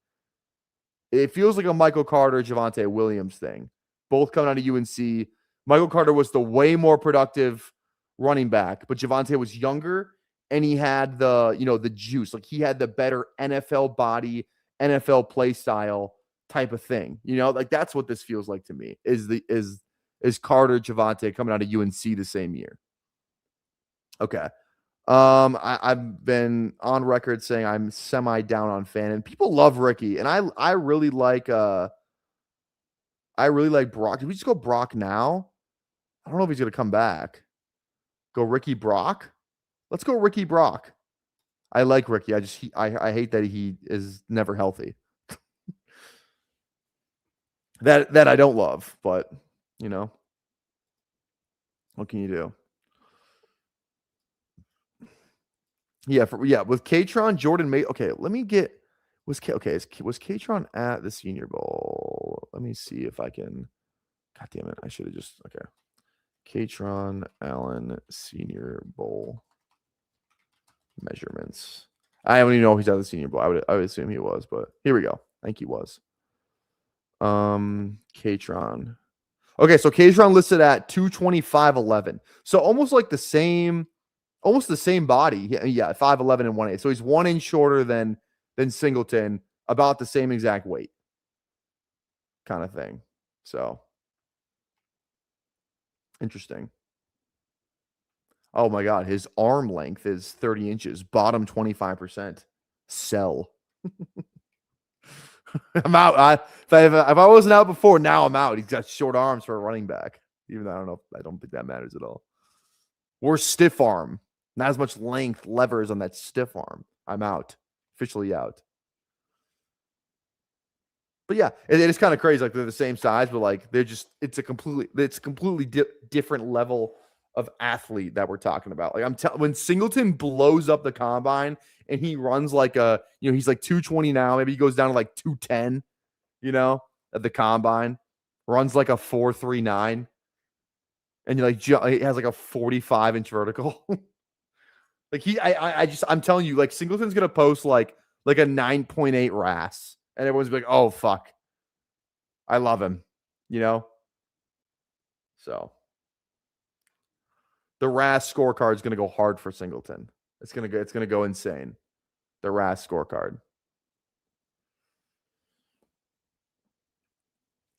It feels like a Michael Carter, Javonte Williams thing. Both coming out of UNC. Michael Carter was the way more productive running back, but Javonte was younger and he had the, you know, the juice. Like he had the better NFL body, NFL play style type of thing. You know, like that's what this feels like to me. Is Carter, Javonte coming out of UNC the same year. Okay. I've been on record saying I'm semi down on Fan, and people love Ricky, and I really like Brock. Did we just go Brock now? I don't know if he's gonna come back. Go Ricky Brock. Let's go Ricky Brock. I like Ricky. I hate that he is never healthy. that I don't love, but you know, what can you do? Yeah, with Katron, Jordan May. Okay, let me get was Katron at the Senior Bowl? Let me see if I can. God damn it! I should have just okay. Katron Allen Senior Bowl measurements. I don't even know if he's at the Senior Bowl. I would assume he was, but here we go. I think he was. Katron. Okay, so Katron listed at 225.11. So almost like the same body. Yeah, 5'11" and 1.8. So he's 1 inch shorter than Singleton, about the same exact weight. Kind of thing. So interesting. Oh my God, his arm length is 30 inches, bottom 25%. Sell. I'm out. If I wasn't out before, now I'm out. He's got short arms for a running back. Even though I don't think that matters at all. Or stiff arm. Not as much length, levers on that stiff arm. I'm out. Officially out. But yeah, it is kind of crazy. Like they're the same size, but like it's a completely different level of athlete that we're talking about. Like when Singleton blows up the combine and he runs like he's like 220 now, maybe he goes down to like 210, at the combine, runs like a 4.39, and he has like a 45-inch vertical. Like I'm telling you, like Singleton's gonna post like a 9.8 RAS, and everyone's like, oh fuck, I love him, So the RAS scorecard is gonna go hard for Singleton. It's gonna go insane. The RAS scorecard.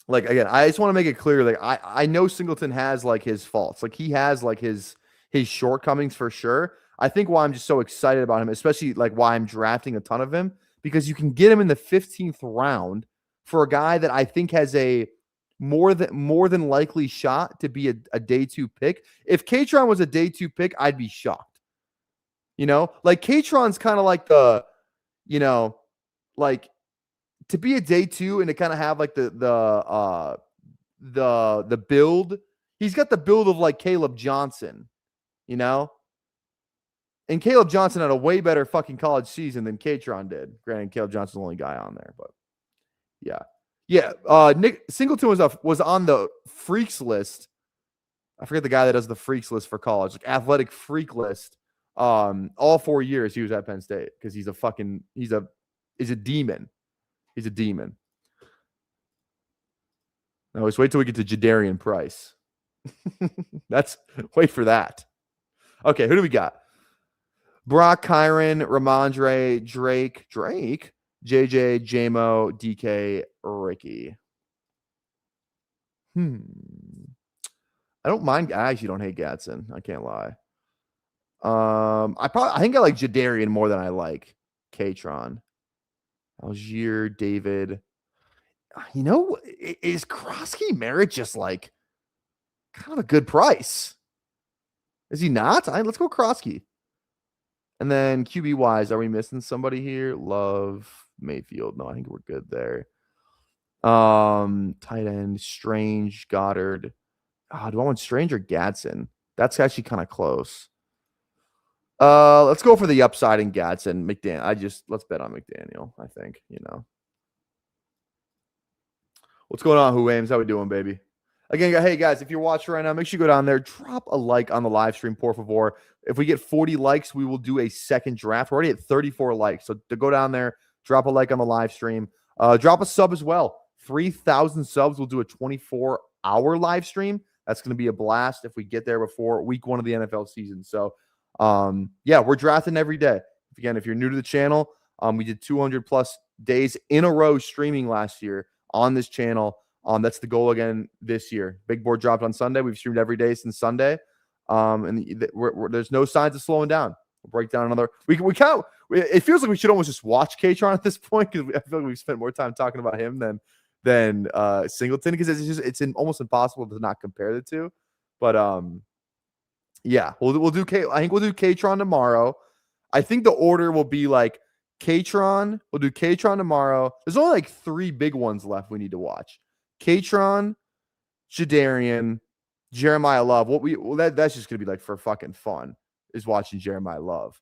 Like again, I just want to make it clear. Like I know Singleton has like his faults. Like he has like his shortcomings for sure. I think why I'm just so excited about him, especially like why I'm drafting a ton of him, because you can get him in the 15th round for a guy that I think has a more than likely shot to be a day 2 pick. If Katron was a day 2 pick, I'd be shocked. Like Katron's kind of like the, like to be a day 2 and to kind of have like the build. He's got the build of like Caleb Johnson, And Caleb Johnson had a way better fucking college season than Katron did. Granted, Caleb Johnson's the only guy on there, but yeah. Yeah. Nick Singleton was on the freaks list. I forget the guy that does the freaks list for college, like athletic freak list. All 4 years he was at Penn State because he's a demon. He's a demon. Now let's wait till we get to Jadarian Price. Wait for that. Okay, who do we got? Brock, Kyron, Ramondre, Drake, JJ, JMO, DK, Ricky. I don't mind. I actually don't hate Gadsden. I can't lie. I think I like Jadarian more than I like Katron. Algier, David. Is Krosky Merritt just like kind of a good price? Is he not? Let's go Krosky. And then QB wise, are we missing somebody here? Love Mayfield. No, I think we're good there. Tight end, Strange, Goddard. Do I want Strange or Gadsden? That's actually kind of close. Let's go for the upside in Gadsden. Let's bet on McDaniel, I think, What's going on, Who Ames? How we doing, baby? Again, hey guys, if you're watching right now, make sure you go down there, drop a like on the live stream, por favor. If we get 40 likes, we will do a second draft. We're already at 34 likes. So to go down there, drop a like on the live stream. Drop a sub as well. 3,000 subs, we'll do a 24-hour live stream. That's going to be a blast if we get there before week 1 of the NFL season. So, yeah, we're drafting every day. Again, if you're new to the channel, we did 200 plus days in a row streaming last year on this channel. That's the goal again this year. Big board dropped on Sunday. We've streamed every day since Sunday. And there's no signs of slowing down. We'll break down another. It feels like we should almost just watch Katron at this point because I feel like we've spent more time talking about him than Singleton because it's almost impossible to not compare the two. But yeah, we'll do I think we'll do Katron tomorrow. I think the order will be like Katron. We'll do Katron tomorrow. There's only like 3 big ones left we need to watch. Katron, Jadarian, Jeremiah Love. That's just gonna be like for fucking fun is watching Jeremiah Love.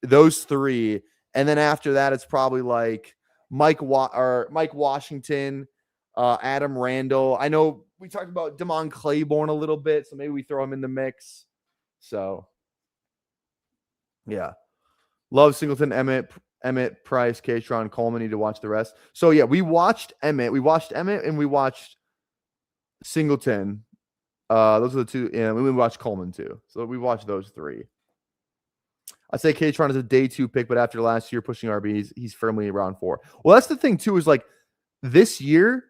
Those 3, and then after that, it's probably like Mike Washington, Adam Randall. I know we talked about Damon Claiborne a little bit, so maybe we throw him in the mix. So yeah, Love, Singleton, Emmett, Price, Katron, Coleman. Need to watch the rest. So yeah, we watched Emmett, and we watched Singleton. Those are the 2, and we watched Coleman too. So we watched those 3. I'd say Katron is a day 2 pick, but after last year pushing RB, he's firmly around 4. Well, that's the thing too, is like this year,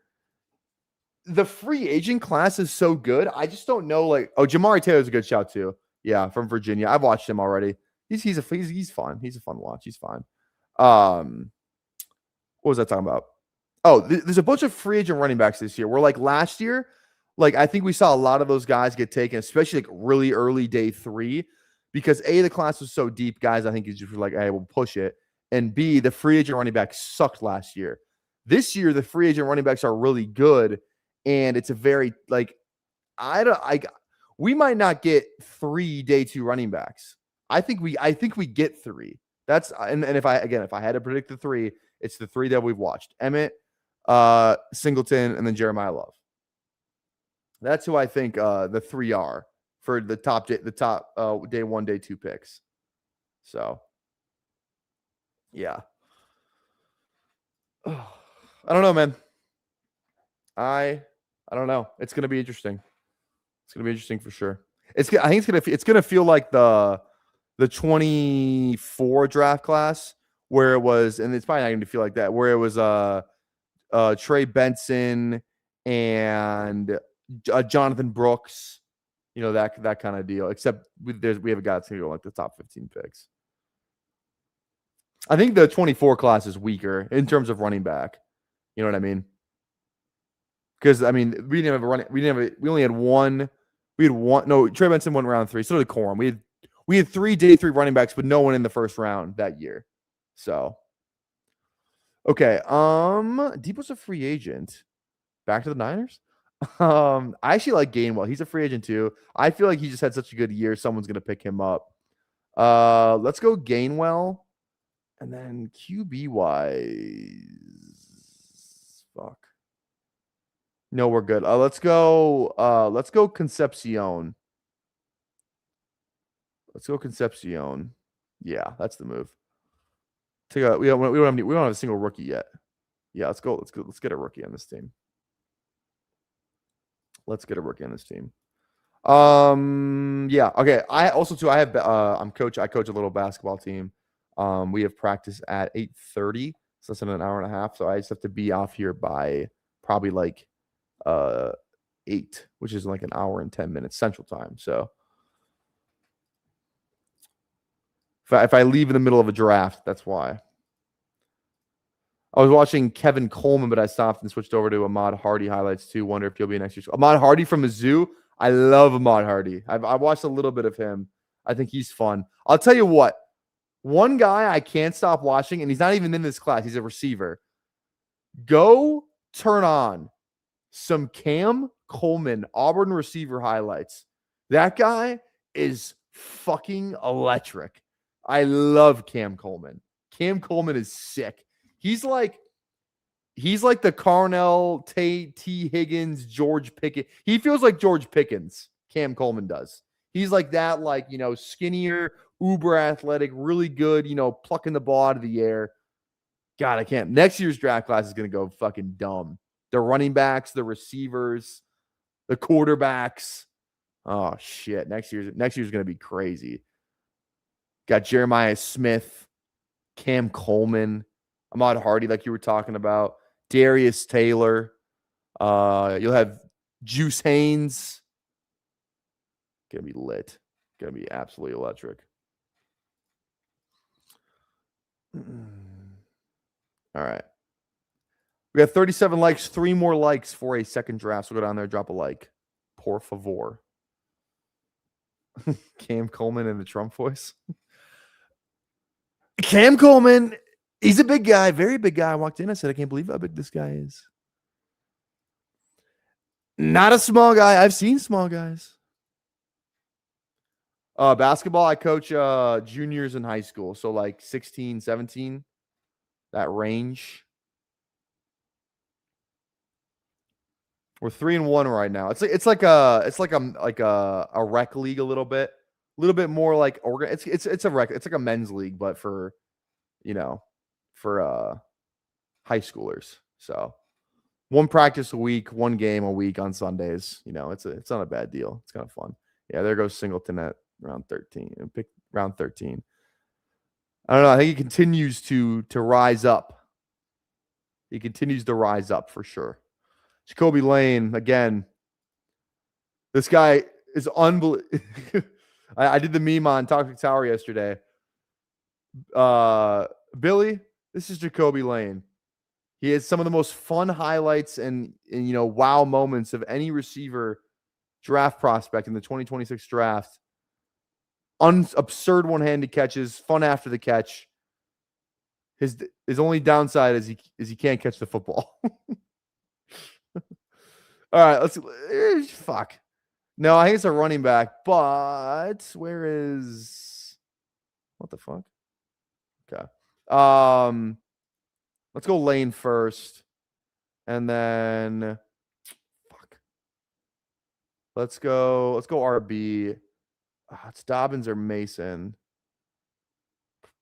the free agent class is so good. I just don't know. Like, Jamari Taylor's a good shout too. Yeah, from Virginia. I've watched him already. He's fun. He's a fun watch. He's fine. What was I talking about? Oh, there's a bunch of free agent running backs this year. Where like last year, like I think we saw a lot of those guys get taken, especially like really early day 3, because A, the class was so deep, guys. I think you just were like, hey, we'll push it, and B, the free agent running backs sucked last year. This year, the free agent running backs are really good, and it's a very like we might not get 3 day 2 running backs. I think we get 3. That's and if I had to predict the 3, it's the 3 that we've watched. Emmett, Singleton, and then Jeremiah Love. That's who I think the 3 are for the top day 1, day 2 picks. So, yeah. I don't know, man. I don't know. It's gonna be interesting. It's gonna be interesting for sure. I think it's gonna feel like the 24 draft class where it was, and it's probably not gonna feel like that, where it was Trey Benson and Jonathan Brooks, that kind of deal. Except we have a guy that's gonna go like the top 15 picks. I think the 24 class is weaker in terms of running back. You know what I mean? Because we didn't have a running. We only had one. We had one. No, Trey Benson went round 3. So did Corum. We had 3 day 3 running backs, but no one in the first round that year. So, okay. Debo's a free agent. Back to the Niners. I actually like Gainwell. He's a free agent too. I feel like he just had such a good year. Someone's gonna pick him up. Let's go Gainwell, and then QB wise, fuck. No, we're good. Let's go Concepcion. Let's go Concepcion. Yeah, that's the move. We don't have a single rookie yet. Yeah, let's go. Let's get a rookie on this team. Let's get a rookie on this team. Yeah. Okay. I coach a little basketball team. We have practice at 8:30, so that's in an hour and a half. So I just have to be off here by probably like 8, which is like an hour and 10 minutes Central Time. So if I leave in the middle of a draft, that's why. I was watching Kevin Coleman, but I stopped and switched over to Ahmad Hardy highlights too. Wonder if he'll be next year. Ahmad Hardy from Mizzou. I love Ahmad Hardy. I watched a little bit of him. I think he's fun. I'll tell you what. One guy I can't stop watching, and he's not even in this class. He's a receiver. Go turn on some Cam Coleman Auburn receiver highlights. That guy is fucking electric. I love Cam Coleman. Cam Coleman is sick. He's like the Carnell, T. Higgins, George Pickens. He feels like George Pickens. Cam Coleman does. He's like that, skinnier, uber athletic, really good, plucking the ball out of the air. God, I can't. Next year's draft class is going to go fucking dumb. The running backs, the receivers, the quarterbacks. Oh, shit. Next year's going to be crazy. Got Jeremiah Smith, Cam Coleman, Ahmad Hardy, like you were talking about, Darius Taylor. You'll have Juice Haynes. Gonna be lit. Gonna be absolutely electric. All right. We got 37 likes, 3 more likes for a second draft. So go down there, drop a like. Por favor. Cam Coleman in the Trump voice. Cam Coleman, he's a big guy, very big guy. I walked in, I said, I can't believe how big this guy is. Not a small guy. I've seen small guys. Basketball, I coach juniors in high school. So like 16, 17, that range. We're 3-1 right now. It's like a rec league a little bit more like it's a rec. It's like a men's league, but for high schoolers. So 1 practice a week, 1 game a week on Sundays. It's not a bad deal. It's kind of fun. Yeah, there goes Singleton at round 13. Pick round 13. I don't know. I think he continues to rise up. He continues to rise up for sure. Jacoby Lane, again. This guy is unbelievable. I did the meme on Toxic Tower yesterday. Billy, this is Jacoby Lane. He has some of the most fun highlights and wow moments of any receiver draft prospect in the 2026 draft. Absurd one-handed catches, fun after the catch. His only downside is he can't catch the football. All right, fuck. No, I think it's a running back, but where is what the fuck? Okay. Let's go Lane first. And then fuck. Let's go RB. It's Dobbins or Mason.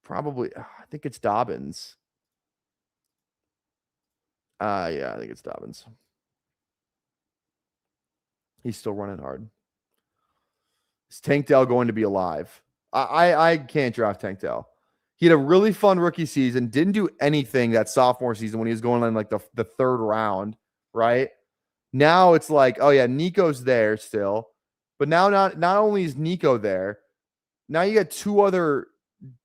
Probably I think it's Dobbins. Yeah, I think it's Dobbins. He's still running hard. Is Tank Dell going to be alive? I can't draft Tank Dell. He had a really fun rookie season, didn't do anything that sophomore season when he was going in like the third round, right? Now it's like, oh yeah, Nico's there still. But now not only is Nico there, now you got two other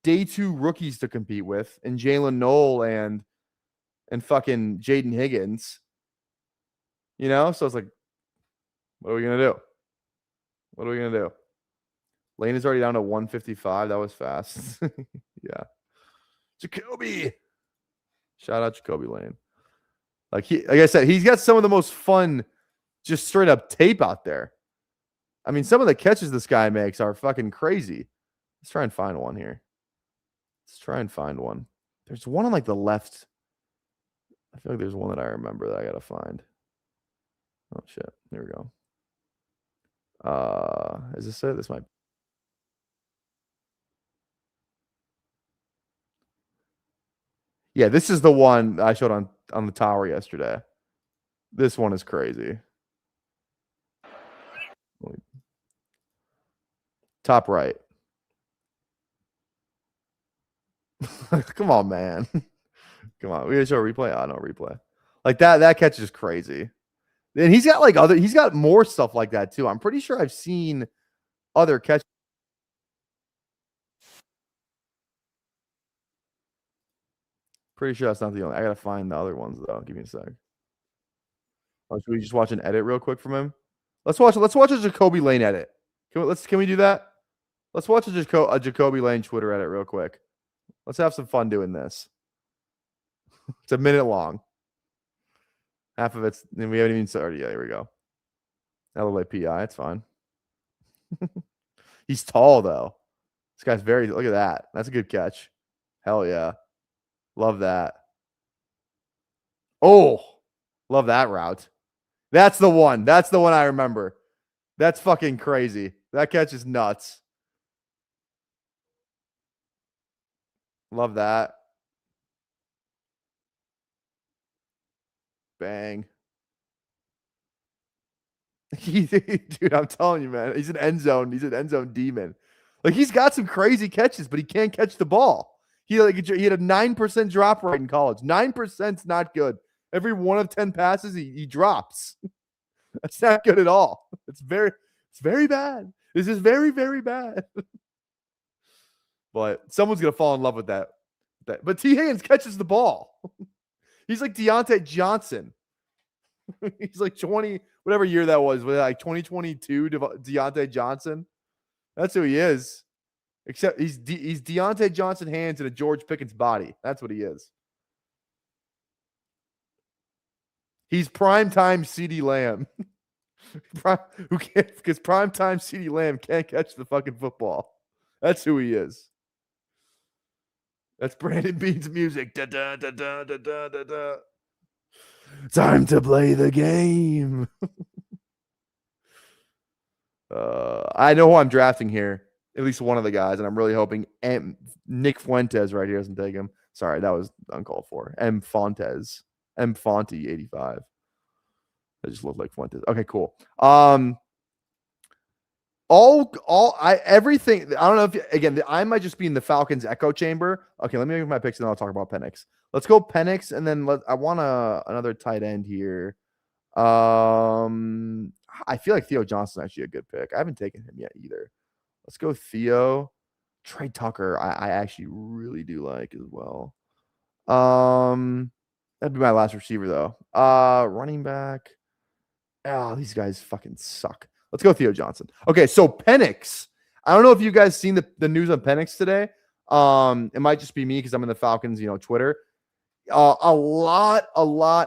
day 2 rookies to compete with, and Jalen Knoll and fucking Jaden Higgins. You know? So it's like, what are we gonna do? What are we gonna do? Lane is already down to 155. That was fast. Yeah. Jacoby. Shout out Jacoby Lane. Like I said, he's got some of the most fun, just straight up tape out there. I mean, some of the catches this guy makes are fucking crazy. Let's try and find one here. Let's try and find one. There's one on like the left. I feel like there's one that I remember that I gotta find. Oh shit. Here we go. Is this it? This might. Yeah, this is the one I showed on the tower yesterday. This one is crazy. Top right. Come on, man. Come on. We gotta show a replay. No replay. Like that catch is crazy. And he's got more stuff like that too. I'm pretty sure I've seen other catches. Pretty sure that's not the only. I gotta find the other ones though. Give me a sec. Oh, should we just watch an edit real quick from him? Let's watch a Jacoby Lane edit. Can we do that? Let's watch a Jacoby Lane Twitter edit real quick. Let's have some fun doing this. It's a minute long. Half of it's, and we haven't even started yet. Here we go. LA PI, it's fine. He's tall though. This guy's look at that. That's a good catch. Hell yeah. Love that. Oh, love that route. That's the one. That's the one I remember. That's fucking crazy. That catch is nuts. Love that. Bang. Dude, I'm telling you, man. He's an end zone demon. Like he's got some crazy catches, but he can't catch the ball. He had a 9% drop rate in college. 9% is not good. Every 1 of 10 passes, he drops. That's not good at all. It's very bad. This is very, very bad. But someone's gonna fall in love with that. But T. Higgins catches the ball. He's like Deontay Johnson. He's like 20, whatever year that was like 2022 Deontay Johnson. That's who he is. Except he's Deontay Johnson hands in a George Pickens body. That's what he is. He's primetime CeeDee Lamb. Who can't, because primetime CeeDee Lamb can't catch the fucking football. That's who he is. That's Brandon Beane's music. Da, da, da, da, da, da, da, da. Time to play the game. I know who I'm drafting here. At least one of the guys, and I'm really hoping Nick Fuentes right here doesn't take him. Sorry, that was uncalled for. M. Fonte 85. That just looked like Fuentes. Okay, cool. Everything. I don't know if again I might just be in the Falcons echo chamber. Okay, let me make my picks and then I'll talk about Penix. Let's go Penix, and then I want another tight end here. I feel like Theo Johnson's actually a good pick. I haven't taken him yet either. Let's go Theo. Trey Tucker, I actually really do like as well. That'd be my last receiver though. Running back. Oh, these guys fucking suck. Let's go Theo Johnson. Okay, so Penix. I don't know if you guys seen the news on Penix today. It might just be me because I'm in the Falcons, Twitter. A lot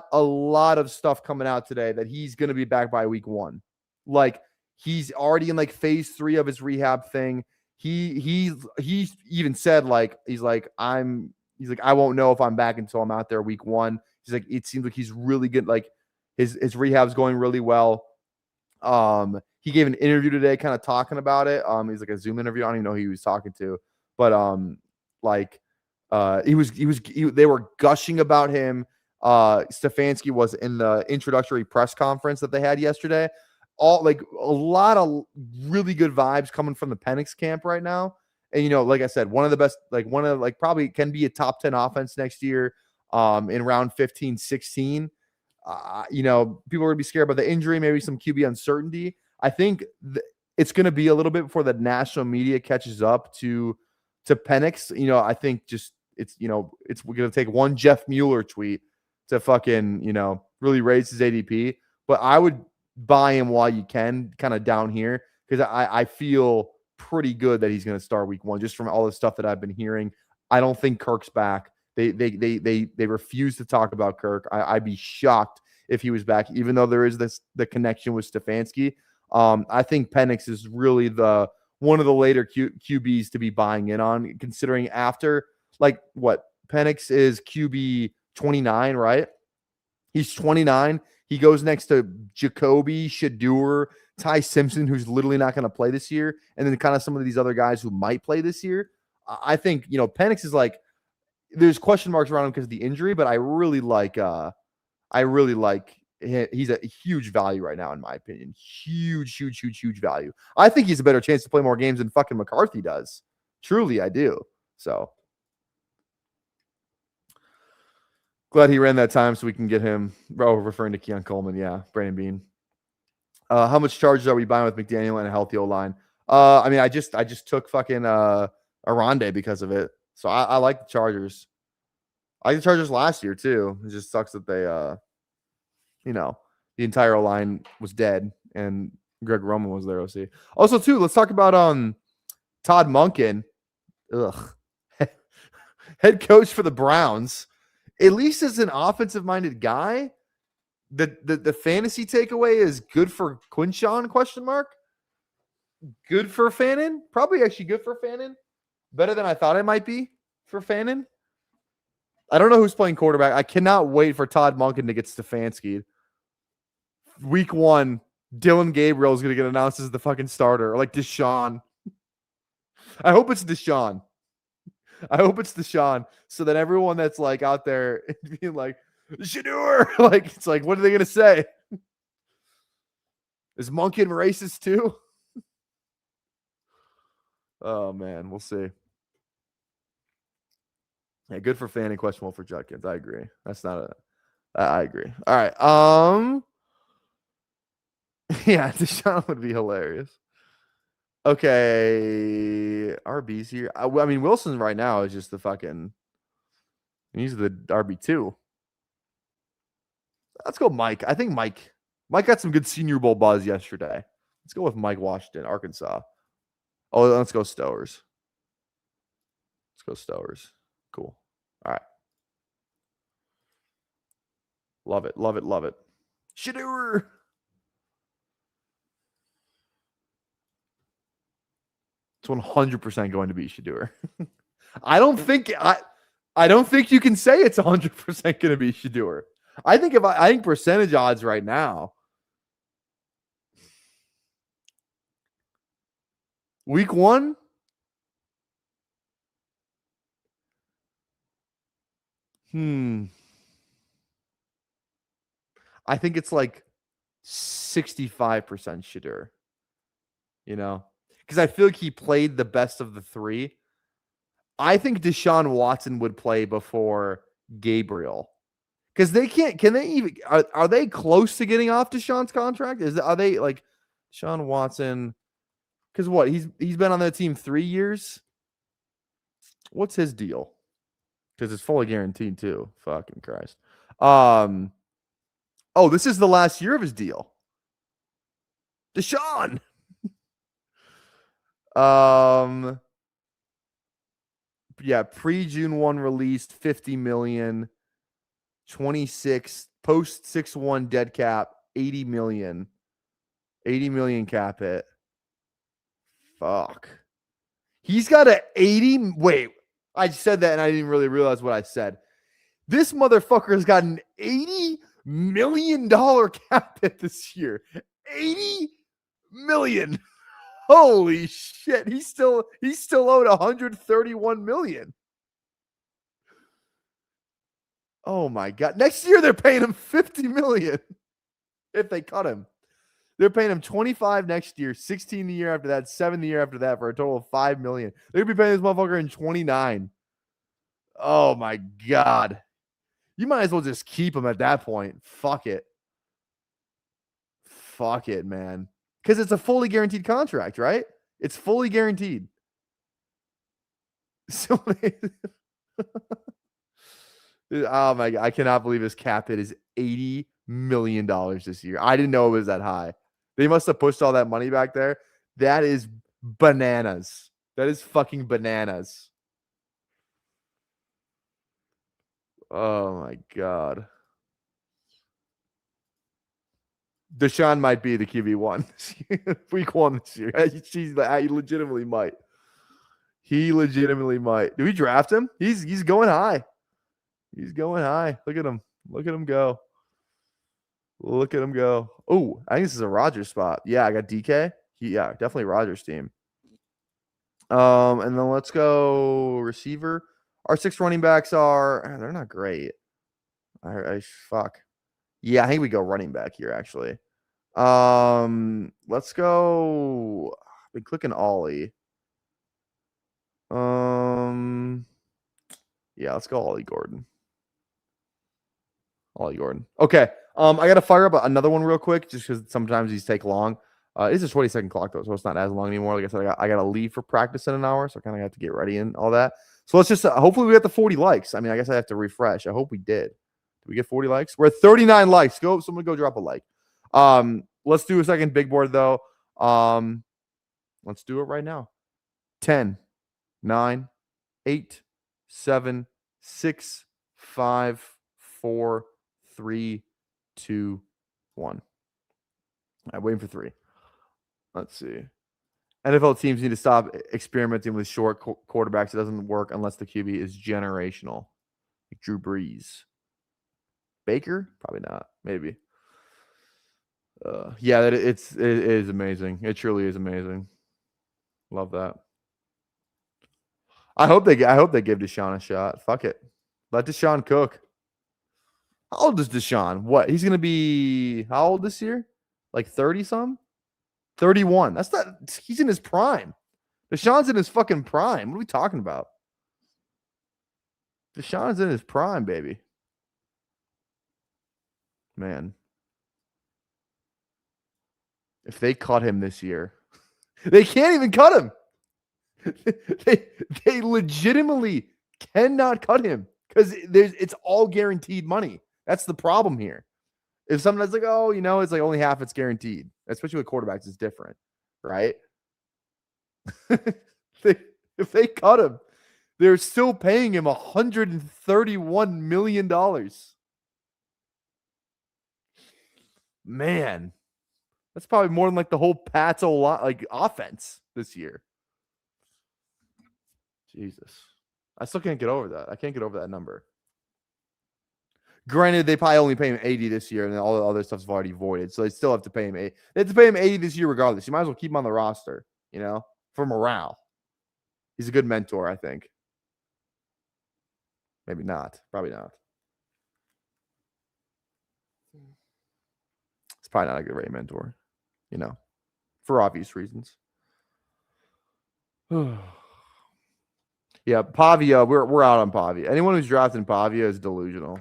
of stuff coming out today that he's going to be back by week 1. Like He's already in like phase 3 of his rehab thing. He even said like he's like I won't know if I'm back until I'm out there week 1. He's like it seems like he's really good. Like his rehab's going really well. He gave an interview today, kind of talking about it. He's like a Zoom interview. I don't even know who he was talking to, but they were gushing about him. Stefanski was in the introductory press conference that they had yesterday. All like a lot of really good vibes coming from the Penix camp right now. And like I said, one of the best, probably can be a top 10 offense next year. In round 15, 16. People are gonna be scared about the injury, maybe some QB uncertainty. I think it's going to be a little bit before the national media catches up to Penix. I think just it's we're going to take one Jeff Mueller tweet to fucking really raise his ADP. But I would buy him while you can, kind of down here, because I feel pretty good that he's going to start week 1 just from all the stuff that I've been hearing. I don't think Kirk's back. They refuse to talk about Kirk. I'd be shocked if he was back, even though there is the connection with Stefanski. I think Penix is really one of the later QBs to be buying in on, considering after Penix is QB 29, right? He's 29. He goes next to Jacoby, Shedeur, Ty Simpson, who's literally not going to play this year, and then kind of some of these other guys who might play this year. I think Penix is like, there's question marks around him because of the injury, but I really like he's a huge value right now, in my opinion. Huge value. I think he's a better chance to play more games than fucking McCarthy does. Truly, I do. So glad he ran that time so we can get him. Referring to Keon Coleman. Yeah, Brandon Bean. How much charges are we buying with McDaniel and a healthy O-line? I mean, I just took fucking Aronde because of it. So I like the Chargers. I like the Chargers last year too. It just sucks that they the entire line was dead and Greg Roman was their OC. Also, too, let's talk about Todd Monken. Ugh. Head coach for the Browns. At least as an offensive-minded guy, the fantasy takeaway is good for Quinshawn, ? Good for Fannin? Probably actually good for Fannin. Better than I thought it might be for Fannin. I don't know who's playing quarterback. I cannot wait for Todd Monken to get Stefanski. Week 1, Dylan Gabriel is going to get announced as the fucking starter, or like Deshaun. I hope it's Deshaun. So that everyone that's like out there being like, Shedeur, like, it's like, what are they going to say? Is Monken racist too? Oh, man, we'll see. Yeah, good for Fanning, questionable for Judkins. I agree. I agree. All right. Yeah, Deshaun would be hilarious. Okay. RB's here. I mean, Wilson right now is just he's the RB2. Let's go Mike. I think Mike got some good Senior Bowl buzz yesterday. Let's go with Mike Washington, Arkansas. Oh, let's go Stowers. Cool. All right. Love it. Shedeur. It's 100% going to be Shedeur. I don't think you can say it's 100% going to be Shedeur. I think percentage odds right now. Week 1. I think it's like 65% Shedeur. Because I feel like he played the best of the 3. I think Deshaun Watson would play before Gabriel. Because are they close to getting off Deshaun's contract? Are they like Deshaun Watson? Because what? He's been on that team 3 years. What's his deal? Because it's fully guaranteed too. Fucking Christ. Oh, this is the last year of his deal. Deshaun. Yeah, pre-June 1 released, $50 million, 26, post 6-1 dead cap, $80 million. $80 million cap hit. Fuck. He's got a 80. Wait, I said that and I didn't really realize what I said. This motherfucker has got an $80 million cap hit this year. 80 million. Holy shit. He's still owed 131 million. Oh my god. Next year they're paying him 50 million if they cut him. They're paying him 25 next year, 16 the year after that, 7 the year after that for a total of 5 million. They're gonna be paying this motherfucker in 29. Oh my god. You might as well just keep him at that point. Fuck it. Fuck it, man. Because it's a fully guaranteed contract, right? It's fully guaranteed. So oh my god, I cannot believe his cap hit is $80 million this year. I didn't know it was that high. They must have pushed all that money back there. That is bananas. That is fucking bananas. Oh my god. Deshaun might be the QB1 week 1 this year. He legitimately might. He legitimately might. Do we draft him? He's going high. He's going high. Look at him. Look at him go. Look at him go. Oh, I think this is a Rodgers spot. Yeah, I got DK. Yeah, definitely Rodgers team. And then let's go receiver. Our 6 running backs are they're not great. Fuck. Yeah, I think we go running back here actually. Let's go. I've been clicking Ollie. Yeah, let's go Ollie Gordon. Ollie Gordon. Okay. I gotta fire up another one real quick just because sometimes these take long. It's a 20-second clock though, so it's not as long anymore. Like I said, I gotta leave for practice in an hour, so I kind of have to get ready and all that. So let's just hopefully we get the 40 likes. I mean, I guess I have to refresh. I hope we did. Did we get 40 likes? We're at 39 likes. Someone go drop a like. Let's do a second big board though. Let's do it right now. 10, 9, 8, 7, 6, 5, 4, 3, 2, 1. I'm waiting for 3. Let's see. NFL teams need to stop experimenting with short quarterbacks. It doesn't work unless the QB is generational. Like Drew Brees. Baker? Probably not. Maybe. Yeah, it is amazing. It truly is amazing. Love that. I hope they give Deshaun a shot. Fuck it. Let Deshaun cook. How old is Deshaun? What? He's gonna be how old this year? Like 30 some? 31. That's not he's in his prime. Deshaun's in his fucking prime. What are we talking about? Deshaun's in his prime, baby. Man. If they cut him this year, they can't even cut him. they legitimately cannot cut him because it's all guaranteed money. That's the problem here. If somebody's like, oh, it's like only half it's guaranteed, especially with quarterbacks, it's different, right? If they cut him, they're still paying him $131 million. Man, that's probably more than like the whole Pats like offense this year. Jesus. I still can't get over that. I can't get over that number. Granted, they probably only pay him 80 this year, and then all the other stuff's already voided. So they still have to pay him 80. They have to pay him 80 this year regardless. You might as well keep him on the roster, for morale. He's a good mentor, I think. Maybe not. Probably not. It's probably not a great mentor, for obvious reasons. Yeah, Pavia, we're out on Pavia. Anyone who's drafting Pavia is delusional.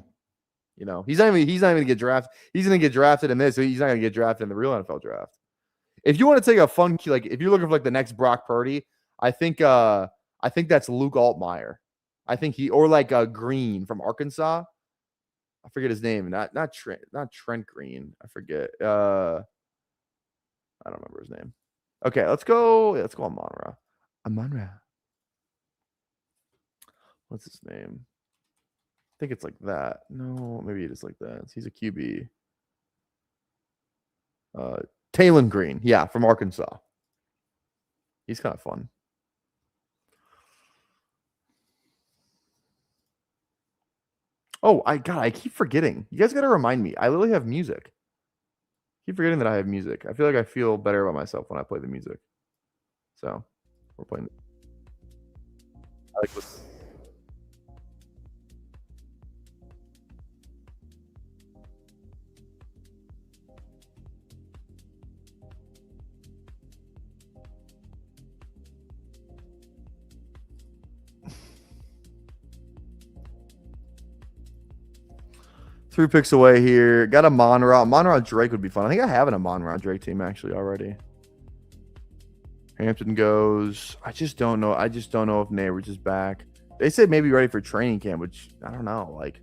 He's not even gonna get drafted. He's gonna get drafted in this, so he's not gonna get drafted in the real NFL draft. If you want to take a fun, like if you're looking for like the next Brock Purdy, I think that's Luke Altmaier. I think or like Green from Arkansas. I forget his name. Not Trent Green. I forget. I don't remember his name. Okay, let's go Amon-Ra. Amon-Ra. What's his name? I think it's like that. No, maybe it is like that. He's a QB. Talon Green, yeah, from Arkansas. He's kind of fun. Oh, I keep forgetting. You guys got to remind me. I literally have music. Keep forgetting that I have music. I feel like I feel better about myself when I play the music. So we're playing. I like this. Three picks away here. Got a Monra. Monra Drake would be fun. I think I have a Monra Drake team actually already. Hampton goes. I just don't know. I just don't know if Neighbors is back. They said maybe ready for training camp, which I don't know. Like,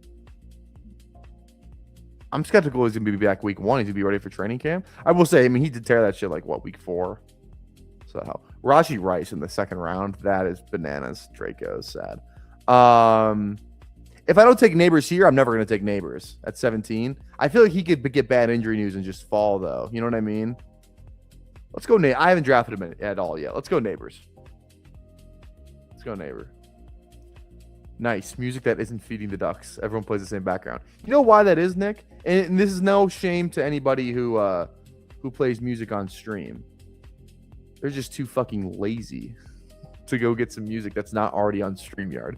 I'm skeptical he's gonna be back week 1. He's gonna be ready for training camp. I will say, I mean, he did tear that shit like what, week 4. So Rashi Rice in the second round. That is bananas. Draco is sad. If I don't take Neighbors here, I'm never gonna take Neighbors at 17. I feel like he could get bad injury news and just fall though. You know what I mean? Let's go. I haven't drafted him at all yet. Let's go Neighbors. Let's go Neighbor. Nice music that isn't feeding the ducks. Everyone plays the same background. You know why that is, Nick? And this is no shame to anybody who plays music on stream. They're just too fucking lazy to go get some music that's not already on StreamYard.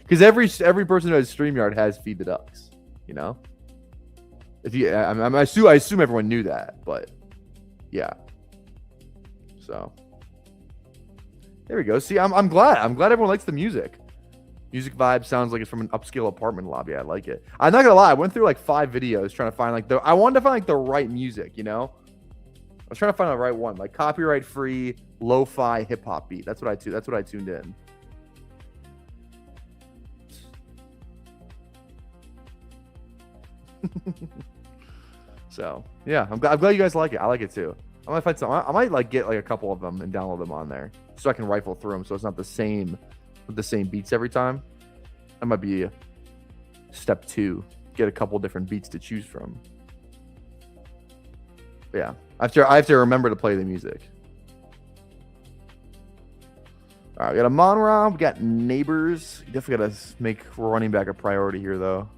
Because every person who has StreamYard has Feed the Ducks. You know. If you, I assume everyone knew that, but yeah. So there we go. See, I'm glad everyone likes the music. Music vibe sounds like it's from an upscale apartment lobby. I like it. I'm not gonna lie. I went through like 5 videos trying to find like I wanted to find like the right music. You know, I was trying to find the right one, like copyright free, lo-fi hip hop beat. That's what I tuned in. So yeah, I'm glad you guys like it. I like it too. I might find some. I might like get like a couple of them and download them on there so I can rifle through them. So it's not the same with the same beats every time. That might be step 2. Get a couple different beats to choose from. But yeah, I have to remember to play the music. All right, we got a Monra. We got Neighbors. You definitely got to make running back a priority here, though.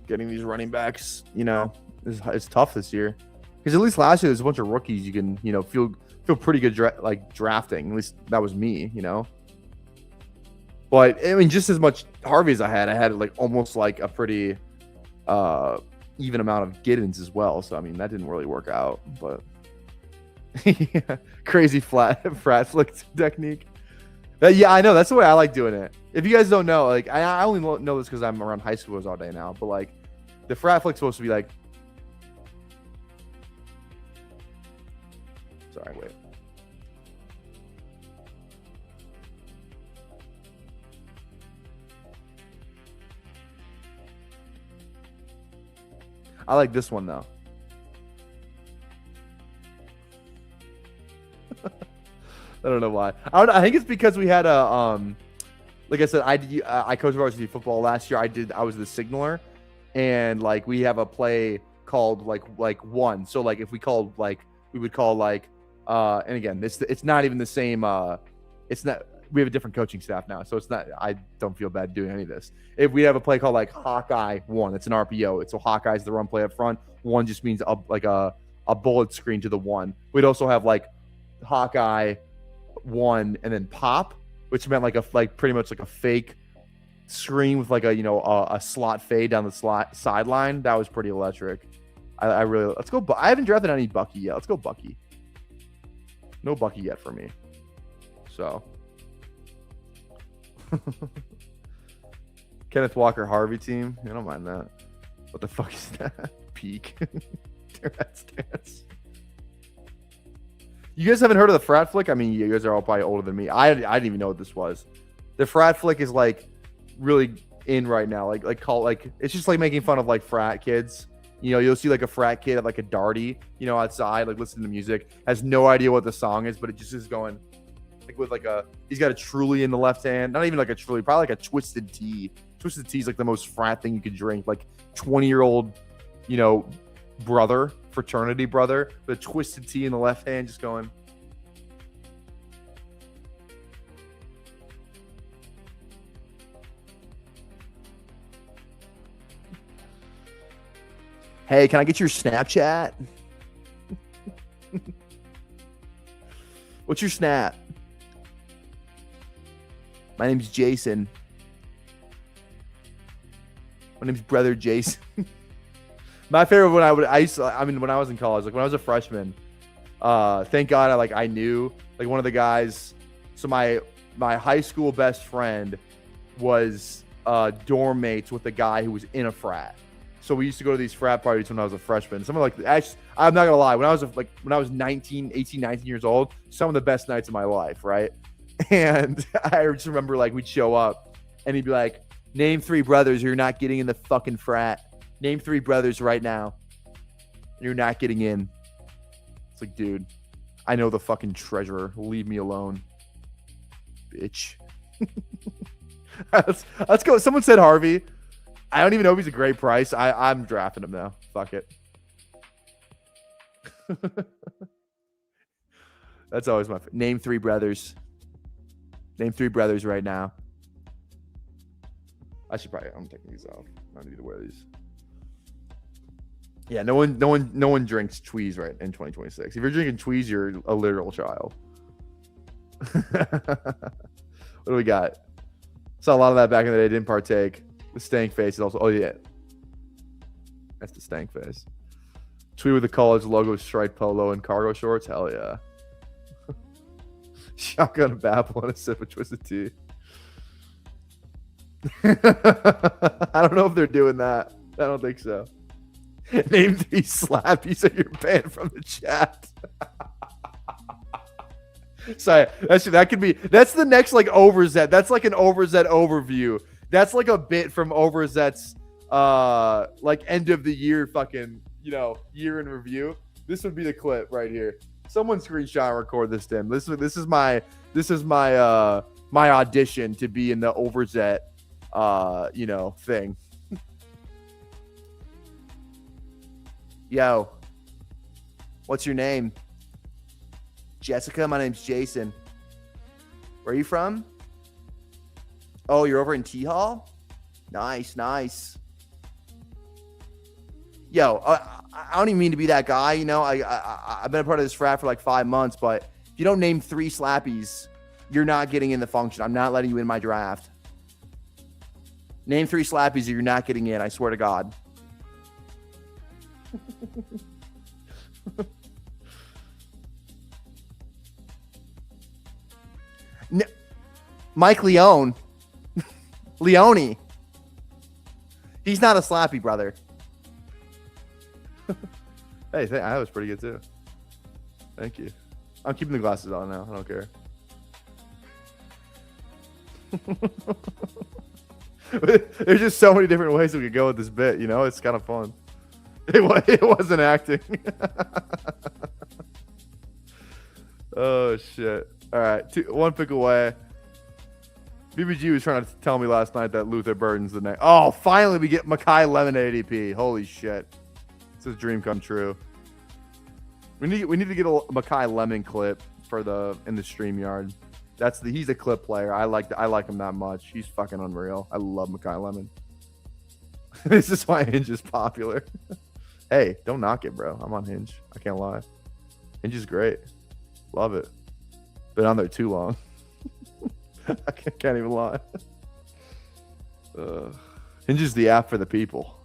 Getting these running backs, you know, it's tough this year. Because at least last year there's a bunch of rookies you can, you know, feel pretty good drafting. At least that was me, you know. But I mean, just as much Harvey as I had like almost like a pretty even amount of Giddens as well. So I mean, that didn't really work out. But yeah, crazy frat flick technique. Yeah, I know. That's the way I like doing it. If you guys don't know, like I only know this because I'm around high schoolers all day now. But like the frat flick's supposed to be like. Sorry, wait. I like this one though. I don't know why. I think it's because we had a like I said, I coached varsity football last year. I was the signaler, and like we have a play called like one. So like if we called like we would call like and again it's not even the same. It's not. We have a different coaching staff now, so it's not. I don't feel bad doing any of this. If we have a play called like Hawkeye 1, it's an RPO. It's so Hawkeye's the run play up front. 1 just means a bullet screen to the 1. We'd also have like Hawkeye 1 and then pop, which meant like pretty much like a fake screen with like a slot fade down the sideline. That was pretty electric. I really let's go. I haven't drafted any Bucky yet. Let's go Bucky. No Bucky yet for me. So. Kenneth Walker Harvey team. I don't mind that. What the fuck is that? Peak. Stance. You guys haven't heard of the frat flick? I mean, you guys are all probably older than me. I didn't even know what this was. The frat flick is like really in right now. Like it's just like making fun of like frat kids. You know, you'll see like a frat kid at like a darty, you know, outside, like listening to music, has no idea what the song is, but it just is going. With like he's got a Truly in the left hand, not even like a Truly, probably like a Twisted Tea. Twisted Tea is like the most frat thing you could drink. Like 20-year-old, you know, brother, fraternity brother, the twisted T in the left hand, just going. Hey, can I get your Snapchat? What's your Snap? My name's Jason. My name's Brother Jason. My favorite when when I was in college, like when I was a freshman, thank God I knew like one of the guys. So my high school best friend was dorm mates with a guy who was in a frat. So we used to go to these frat parties when I was a freshman. Some of like, actually, I'm not gonna lie, when I was 19 years old, some of the best nights of my life, right? And I just remember like we'd show up and he'd be like, name 3 brothers you're not getting in the fucking frat. Name 3 brothers right now. You're not getting in. It's like, dude, I know the fucking treasurer. Leave me alone. Bitch. Let's go. Someone said Harvey. I don't even know if he's a great price. I'm drafting him now. Fuck it. That's always my name 3 brothers. Name 3 brothers right now. I'm taking these off. I don't need to wear these. Yeah, no one drinks Tweez right in 2026. If you're drinking Tweez, you're a literal child. What do we got? Saw a lot of that back in the day. Didn't partake. The stank face is also. Oh yeah, that's the stank face. Tweet with the college logo, striped polo, and cargo shorts. Hell yeah. Shotgun, a Babble, and a sip of twisted tea. I don't know if they're doing that. I don't think so. Name 3 slappies that you're banned from the chat. Sorry, that could be. That's the next like Overzet. That's like an Overzet overview. That's like a bit from Overzet's like end of the year fucking year in review. This would be the clip right here. Someone screenshot and record this, Tim. This is my my audition to be in the Overzet thing. Yo, what's your name? Jessica. My name's Jason. Where are you from? Oh, you're over in T-Hall? Nice. Yo, I don't even mean to be that guy, I've been a part of this frat for like 5 months, but if you don't name 3 slappies, you're not getting in the function. I'm not letting you in my draft. Name 3 slappies or you're not getting in, I swear to God. Mike Leone. Leone. He's not a slappy, brother. Hey, that was pretty good too. Thank you. I'm keeping the glasses on now. I don't care. There's just so many different ways we could go with this bit. It's kind of fun. It wasn't acting. Oh shit! All right, 1 pick away. BBG was trying to tell me last night that Luther Burden's the next. Oh, finally we get Makai Lemon ADP. Holy shit! It's his dream come true. We need to get a Makai Lemon clip in the StreamYard. He's a clip player. I like him that much. He's fucking unreal. I love Makai Lemon. This is why Hinge is popular. Hey, don't knock it, bro. I'm on Hinge. I can't lie. Hinge is great. Love it. Been on there too long. I can't even lie. Hinge is the app for the people.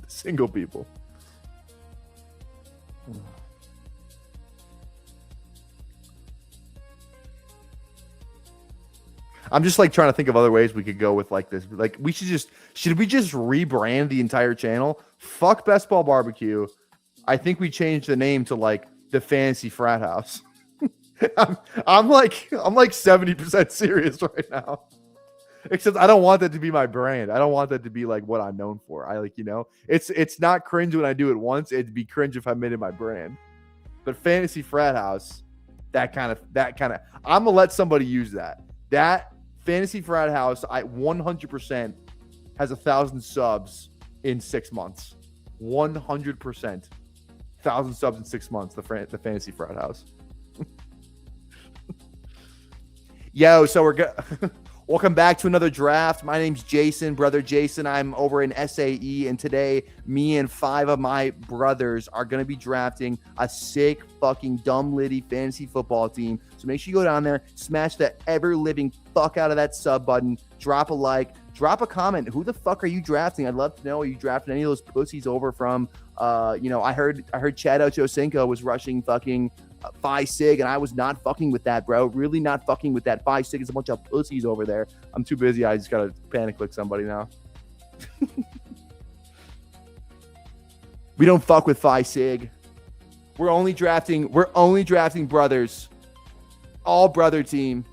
Single people. I'm just like trying to think of other ways we could go with like this. Like should we just rebrand the entire channel? Fuck Best Ball Barbecue. I think we changed the name to like the Fantasy Frat House. I'm like 70% serious right now. Except I don't want that to be my brand. I don't want that to be like what I'm known for. It's not cringe when I do it once. It'd be cringe if I made it my brand. But Fantasy Frat House, that kind of I'm gonna let somebody use that. That Fantasy Frat House, I 100% has 1,000 subs in 6 months. 100%. 1,000 subs in 6 months. The fantasy frat house. Yo, so we're good. Welcome back to another draft. My name's Jason, brother Jason. I'm over in SAE, and today me and 5 of my brothers are going to be drafting a sick fucking dumb litty fantasy football team. So make sure you go down there, smash the ever living fuck out of that sub button, drop a like, drop a comment. Who the fuck are you drafting? I'd love to know. Are you drafting any of those pussies over from I heard Chad Ochocinco was rushing fucking Phi Sig, and I was not fucking with that, bro. Really not fucking with that. Phi Sig is a bunch of pussies over there. I'm too busy. I just gotta panic click somebody now. We don't fuck with Phi Sig. We're only drafting brothers. All brother team.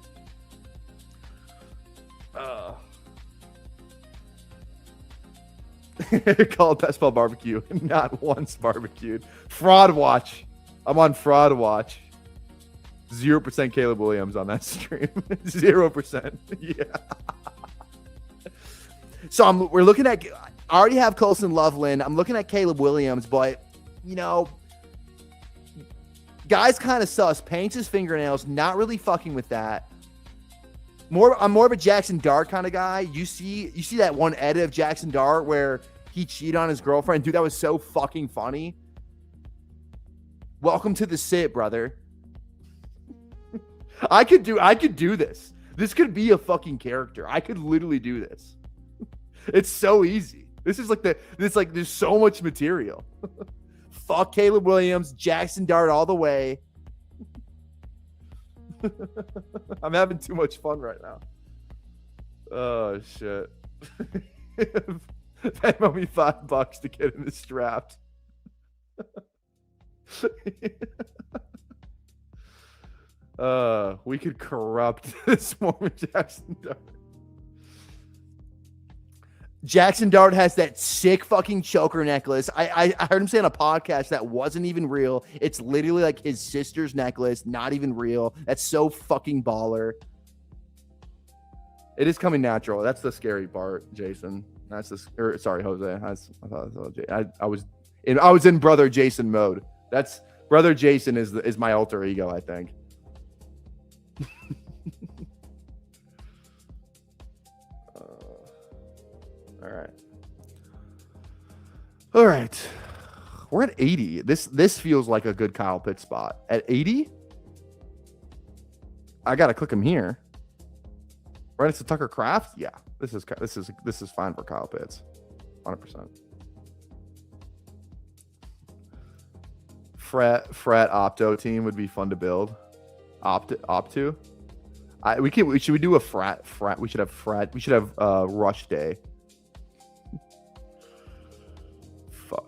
Call it Best Ball Barbecue. Not once barbecued. Fraud watch. I'm on fraud watch. 0% Caleb Williams on that stream. 0%. Yeah. So we're looking at. I already have Colson Loveland. I'm looking at Caleb Williams, but guy's kind of sus. Paints his fingernails. Not really fucking with that. I'm more of a Jackson Dart kind of guy. You see that one edit of Jackson Dart where he cheated on his girlfriend? Dude, that was so fucking funny. Welcome to the sit, brother. I could do this. This could be a fucking character. I could literally do this. It's so easy. There's so much material. Fuck Caleb Williams, Jackson Dart all the way. I'm having too much fun right now. Oh shit. Venmo me $5 to get in this draft. We could corrupt this Mormon Jackson Dart. Jackson Dart has that sick fucking choker necklace. I heard him say on a podcast that wasn't even real. It's literally like his sister's necklace, not even real. That's so fucking baller. It is coming natural. That's the scary part, Jason. Sorry, Jose. I was in brother Jason mode. That's brother Jason is my alter ego, I think. All right. We're at 80. This feels like a good Kyle Pitts spot. At 80? I gotta click him here. Right next to Tucker Kraft? Yeah. This is fine for Kyle Pitts. 100%. Frat Opto team would be fun to build. Opto? Should we do a frat? We should have rush day.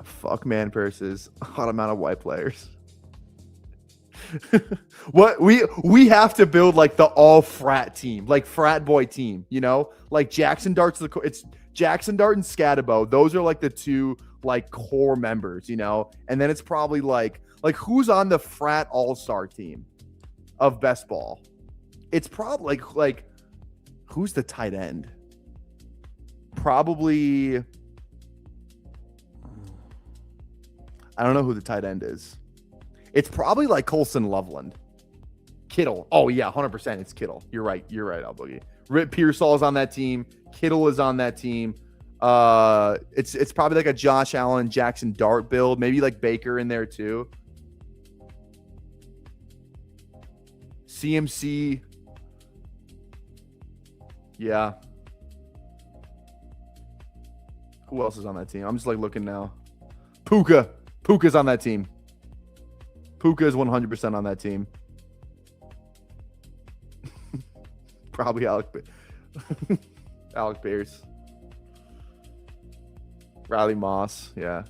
Fuck man purses. Hot amount of white players. What we have to build like the all frat team, like frat boy team, like Jackson Dart's it's Jackson Dart and Scatabo. Those are like the two like core members, and then it's probably like who's on the frat all-star team of best ball. It's probably like who's the tight end? Probably I don't know who the tight end is. It's probably like Colson Loveland. Kittle. Oh, yeah, 100%. It's Kittle. You're right, Al Boogie. Rip Pearsall is on that team. Kittle is on that team. It's probably like a Josh Allen, Jackson Dart build. Maybe like Baker in there too. CMC. Yeah. Who else is on that team? I'm just like looking now. Puka's on that team. Puka is 100% on that team. Probably Alec Pierce. Riley Moss. Yeah.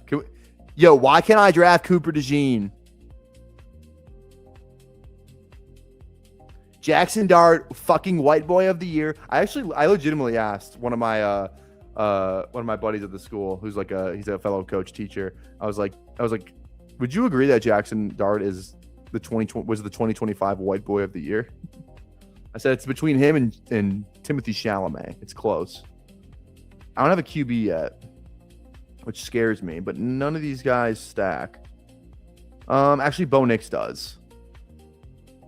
Why can't I draft Cooper DeJean? Jackson Dart, fucking white boy of the year. I legitimately asked one of my buddies at the school, who's he's a fellow coach teacher. I was like, would you agree that Jackson Dart is the 2025 white boy of the year? I said it's between him and Timothy Chalamet. It's close. I don't have a QB yet. which scares me. But none of these guys stack. Actually, Bo Nix does.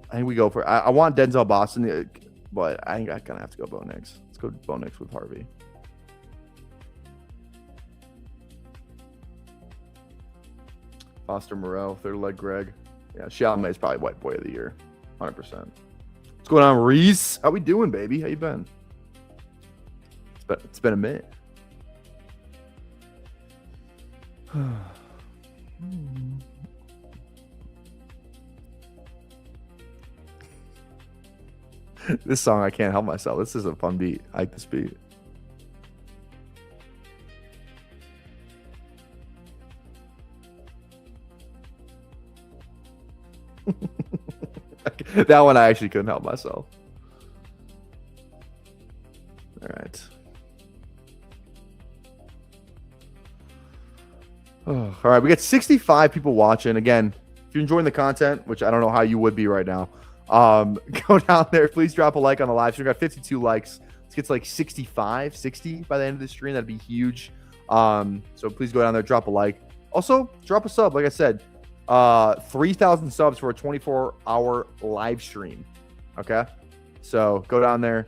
I think we go for. I want Denzel Boston, but I think I'm gonna have to go Bo Nix. Let's go Bo Nix with Harvey. Foster Moreau, third leg Greg. Yeah, Chalamet is probably White Boy of the Year, 100%. What's going on, Reese? How we doing, baby? How you been? It's been a minute. This song, I can't help myself. This is a fun beat. I like this beat. That one I actually couldn't help myself. All right. Oh, all right, we got 65 people watching. Again, if you're enjoying the content, which I don't know how you would be right now, go down there. Please drop a like on the live stream. We got 52 likes. Let's get to like 65, 60 by the end of the stream. That'd be huge. So please go down there, drop a like. Also, drop a sub. Like I said, 3,000 subs for a 24-hour live stream. Okay, so go down there,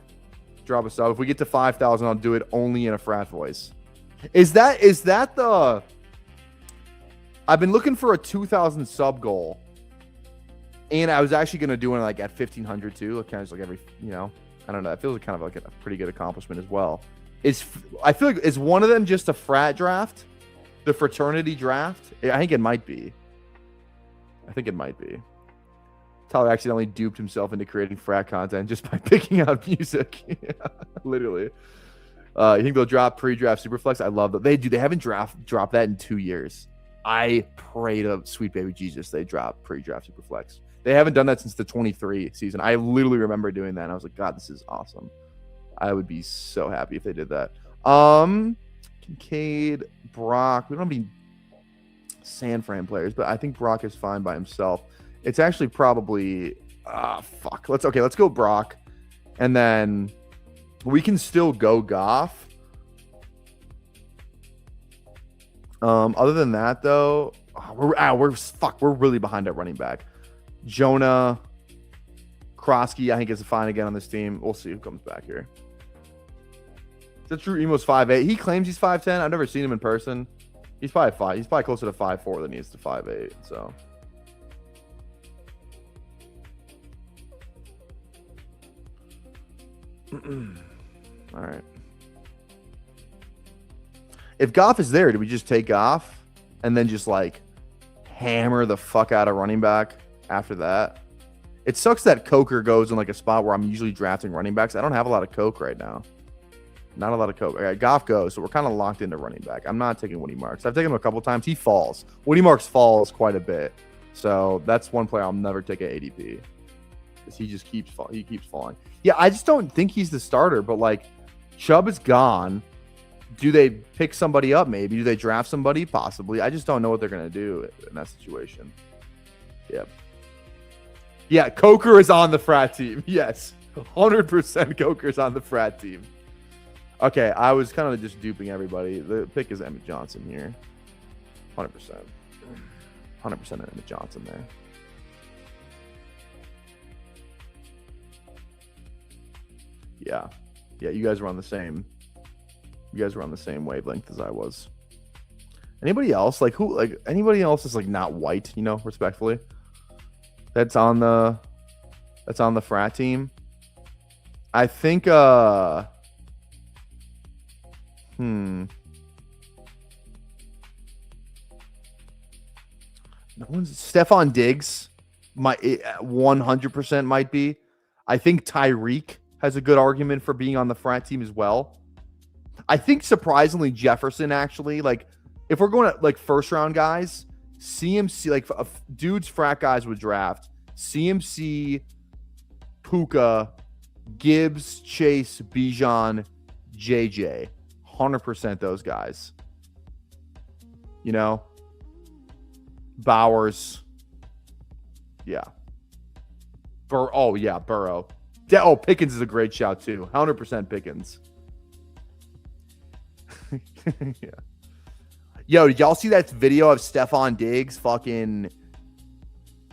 drop a sub. If we get to 5,000, I'll do it only in a frat voice. Is that the? I've been looking for a 2,000 sub goal, and I was actually gonna do it like at 1,500 too. Kind of just like every, I don't know. That feels kind of like a pretty good accomplishment as well. I feel like is one of them just a frat draft, the fraternity draft? I think it might be. Tyler accidentally duped himself into creating frat content just by picking out music. Yeah, literally. You think they'll drop pre-draft Superflex? I love that. They haven't dropped that in 2 years. I pray to sweet baby Jesus they drop pre-draft Superflex. They haven't done that since the 23 season. I literally remember doing that, and I was like, God, this is awesome. I would be so happy if they did that. Kincaid, Brock. We don't have any San Fran players, but I think Brock is fine by himself. It's actually probably fuck. Let's go Brock, and then we can still go Goff. Other than that, though, we're really behind at running back. Jonah, Krosky, I think is fine again on this team. We'll see who comes back here. Is that true? Emo's 5'8". He claims he's 5'10". I've never seen him in person. He's probably 5. He's probably closer to 5'4" than he is to 5'8". So. All right. If Goff is there, do we just take Goff and then just like hammer the fuck out of running back after that? It sucks that Coker goes in like a spot where I'm usually drafting running backs. I don't have a lot of Coke right now. Not a lot of Coke. All right, Goff goes, so we're kind of locked into running back. I'm not taking Woody Marks. I've taken him a couple times. He falls. Woody Marks falls quite a bit. So that's one player I'll never take at ADP. Because he just keeps falling. Yeah, I just don't think he's the starter, but like Chubb is gone. Do they pick somebody up maybe? Do they draft somebody? Possibly. I just don't know what they're going to do in that situation. Yep. Yeah, Coker is on the frat team. Yes. 100% Coker's on the frat team. Okay, I was kind of just duping everybody. The pick is Emmett Johnson here. 100%. 100% Emmett Johnson there. Yeah. Yeah, you guys were on the same wavelength as I was. Anybody else? Anybody else is like not white, respectfully? That's on the frat team. I think no one's Stephon Diggs might 100% might be. I think Tyreek has a good argument for being on the frat team as well. I think surprisingly Jefferson actually, like if we're going to like first round guys, CMC, like dudes frat guys would draft CMC, Puka, Gibbs, Chase, Bijan, JJ. 100% those guys. Bowers. Yeah. Burrow. Pickens is a great shout too. 100% Pickens. Yeah. Yo, did y'all see that video of Stefan Diggs fucking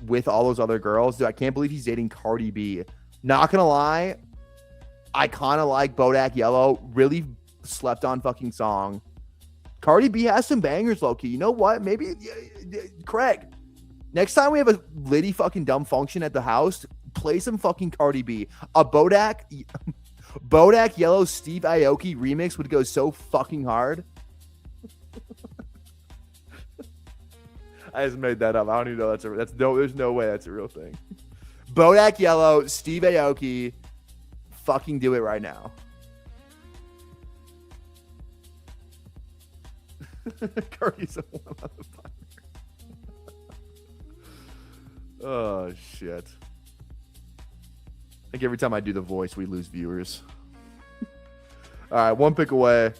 with all those other girls? Dude, I can't believe he's dating Cardi B. Not gonna lie, I kind of like Bodak Yellow. Really slept on fucking song. Cardi B has some bangers, low-key. You know what? Maybe, Craig, next time we have a Liddy fucking dumb function at the house, play some fucking Cardi B. A Bodak Yellow Steve Aoki remix would go so fucking hard. I just made that up. I don't even know there's no way that's a real thing. Bodak Yellow, Steve Aoki, fucking do it right now. Cardi's a one on the fire. Oh shit. I think every time I do the voice, we lose viewers. All right, one pick away.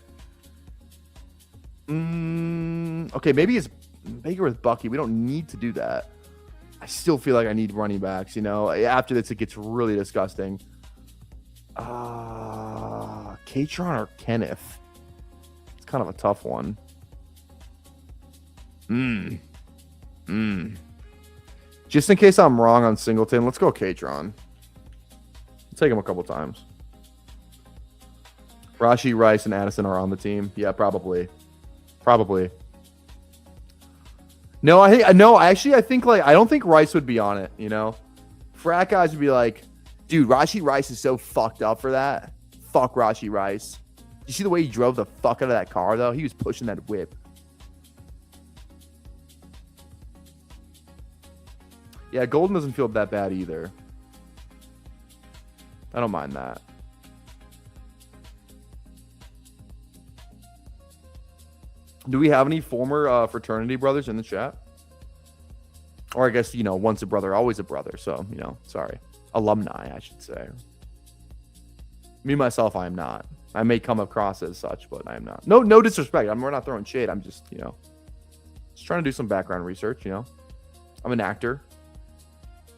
Okay, maybe it's Baker with Bucky. We don't need to do that. I still feel like I need running backs, you know? After this, it gets really disgusting. Katron or Kenneth? It's kind of a tough one. Just in case I'm wrong on Singleton, let's go Katron. Take him a couple times. Rashee Rice and Addison are on the team. Yeah, probably. No, I think like I don't think Rice would be on it, you know? Frat guys would be like, dude, Rashee Rice is so fucked up for that. Fuck Rashee Rice. You see the way he drove the fuck out of that car though? He was pushing that whip. Yeah, Golden doesn't feel that bad either. I don't mind that. Do we have any former fraternity brothers in the chat? Or I guess, you know, once a brother, always a brother. So, you know, sorry. Alumni, I should say. Me, myself, I am not. I may come across as such, but I am not. No disrespect. We're not throwing shade. I'm just, you know, just trying to do some background research, you know. I'm an actor.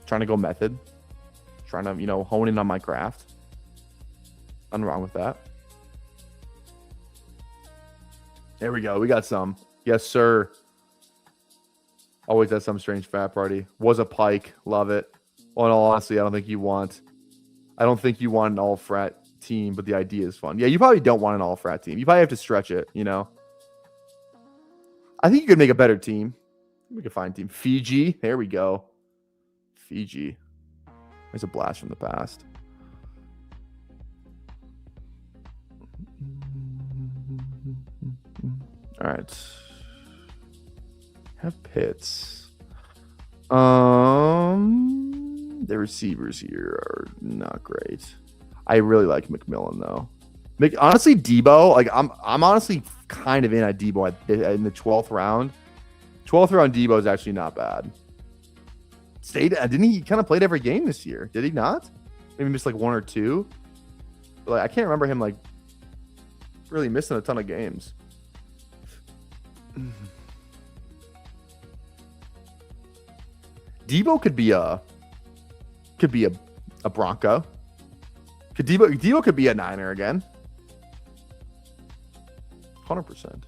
Trying to go method. Trying to, you know, hone in on my craft. Nothing wrong with that. There we go. We got some. Yes, sir. Always at some strange frat party. Was a Pike. Love it. Well, in all honesty, I don't think you want an all frat team, but the idea is fun. Yeah, you probably don't want an all frat team. You probably have to stretch it, you know. I think you could make a better team. We could find a team. Fiji. There we go. Fiji. There's a blast from the past. All right. Have Pitts. The receivers here are not great. I really like McMillan though. Honestly, Debo. Like I'm honestly kind of in at Debo in the 12th round. 12th round Debo is actually not bad. Didn't he kind of played every game this year? Did he not? Maybe missed like one or two. But like I can't remember him like really missing a ton of games. Debo could be a Bronco. Debo could be a Niner again. 100%.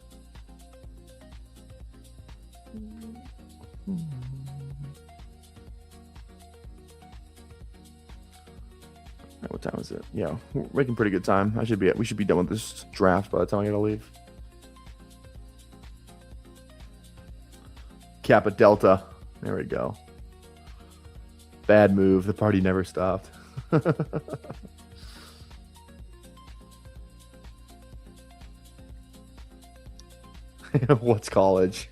What time is it? Yeah, we're making pretty good time. We should be done with this draft by the time I gotta leave. Kappa Delta. There we go. Bad move. The party never stopped. What's college?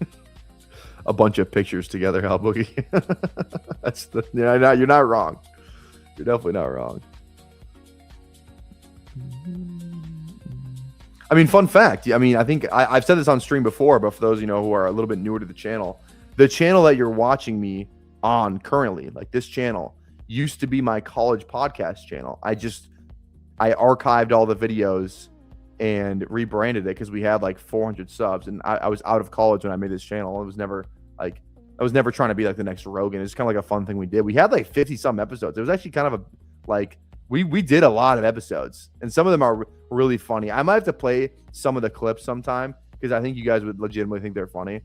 A bunch of pictures together, Hal Boogie. You're not wrong. You're definitely not wrong. I mean, fun fact. I mean, I think I've said this on stream before, but for those who are a little bit newer to the channel that you're watching me on currently, like this channel, used to be my college podcast channel. I archived all the videos and rebranded it because we had like 400 subs, and I was out of college when I made this channel. I was never trying to be like the next Rogan. It's kind of like a fun thing we did. We had like 50 some episodes. It was actually kind of we did a lot of episodes, and some of them are really funny. I might have to play some of the clips sometime because I think you guys would legitimately think they're funny.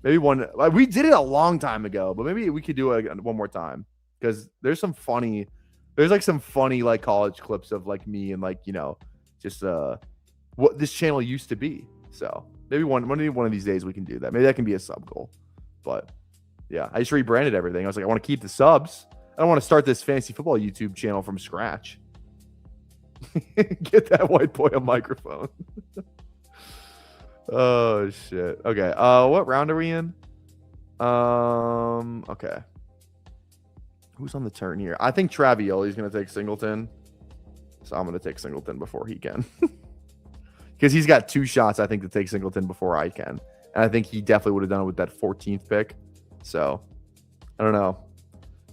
Maybe one. Like, we did it a long time ago, but maybe we could do it one more time because there's some funny. There's like some funny like college clips of like me and like just what this channel used to be. So maybe one of these days we can do that. Maybe that can be a sub goal. But yeah, I just rebranded everything. I was like, I want to keep the subs. I don't want to start this fantasy football YouTube channel from scratch. Get that white boy a microphone. Oh shit. Okay. What round are we in? Okay. Who's on the turn here? I think Travioli's gonna take Singleton. So I'm gonna take Singleton before he can. Because he's got 2 shots, I think, to take Singleton before I can. And I think he definitely would have done it with that 14th pick. So I don't know.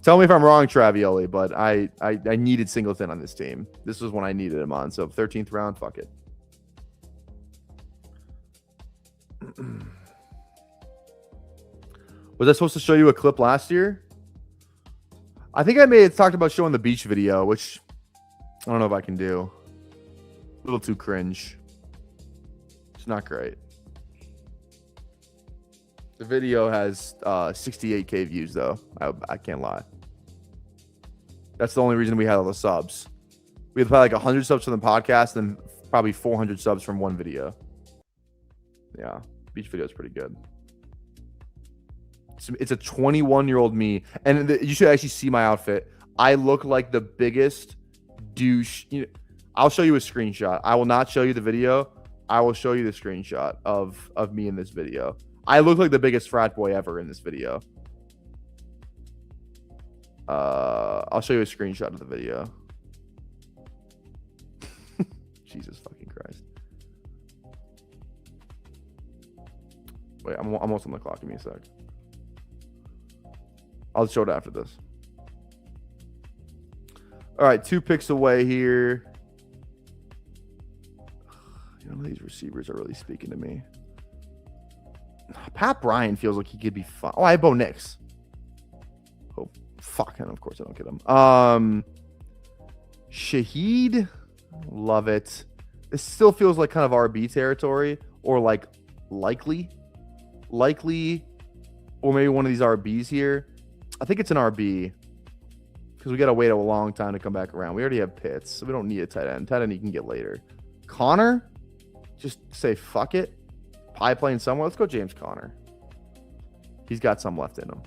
Tell me if I'm wrong, Travioli, but I needed Singleton on this team. This was when I needed him on. So 13th round, fuck it. Was I supposed to show you a clip last year? I think I may have talked about showing the beach video, which I don't know if I can do. A little too cringe. It's not great. The video has 68K views, though. I can't lie. That's the only reason we had all the subs. We had probably like 100 subs from the podcast and probably 400 subs from one video. Yeah, beach video is pretty good. It's a 21-year-old me, and you should actually see my outfit. I look like the biggest douche. I'll show you a screenshot. I will not show you the video. I will show you the screenshot of me in this video. I look like the biggest frat boy ever in this video. I'll show you a screenshot of the video. Jesus fucking Christ. Wait, I'm almost on the clock. Give me a sec. I'll show it after this. All right, 2 picks away here. These receivers are really speaking to me. Pat Bryant feels like he could be fun. Oh, I have Bo Nix. Oh, fuck. And of course I don't get him. Shaheed. Love it. This still feels like kind of RB territory or like likely, or maybe one of these RBs here. I think it's an RB because we got to wait a long time to come back around. We already have Pitts, so we don't need a tight end. Tight end you can get later. Connor, just say fuck it. Pie playing somewhere. Let's go James Conner. He's got some left in him.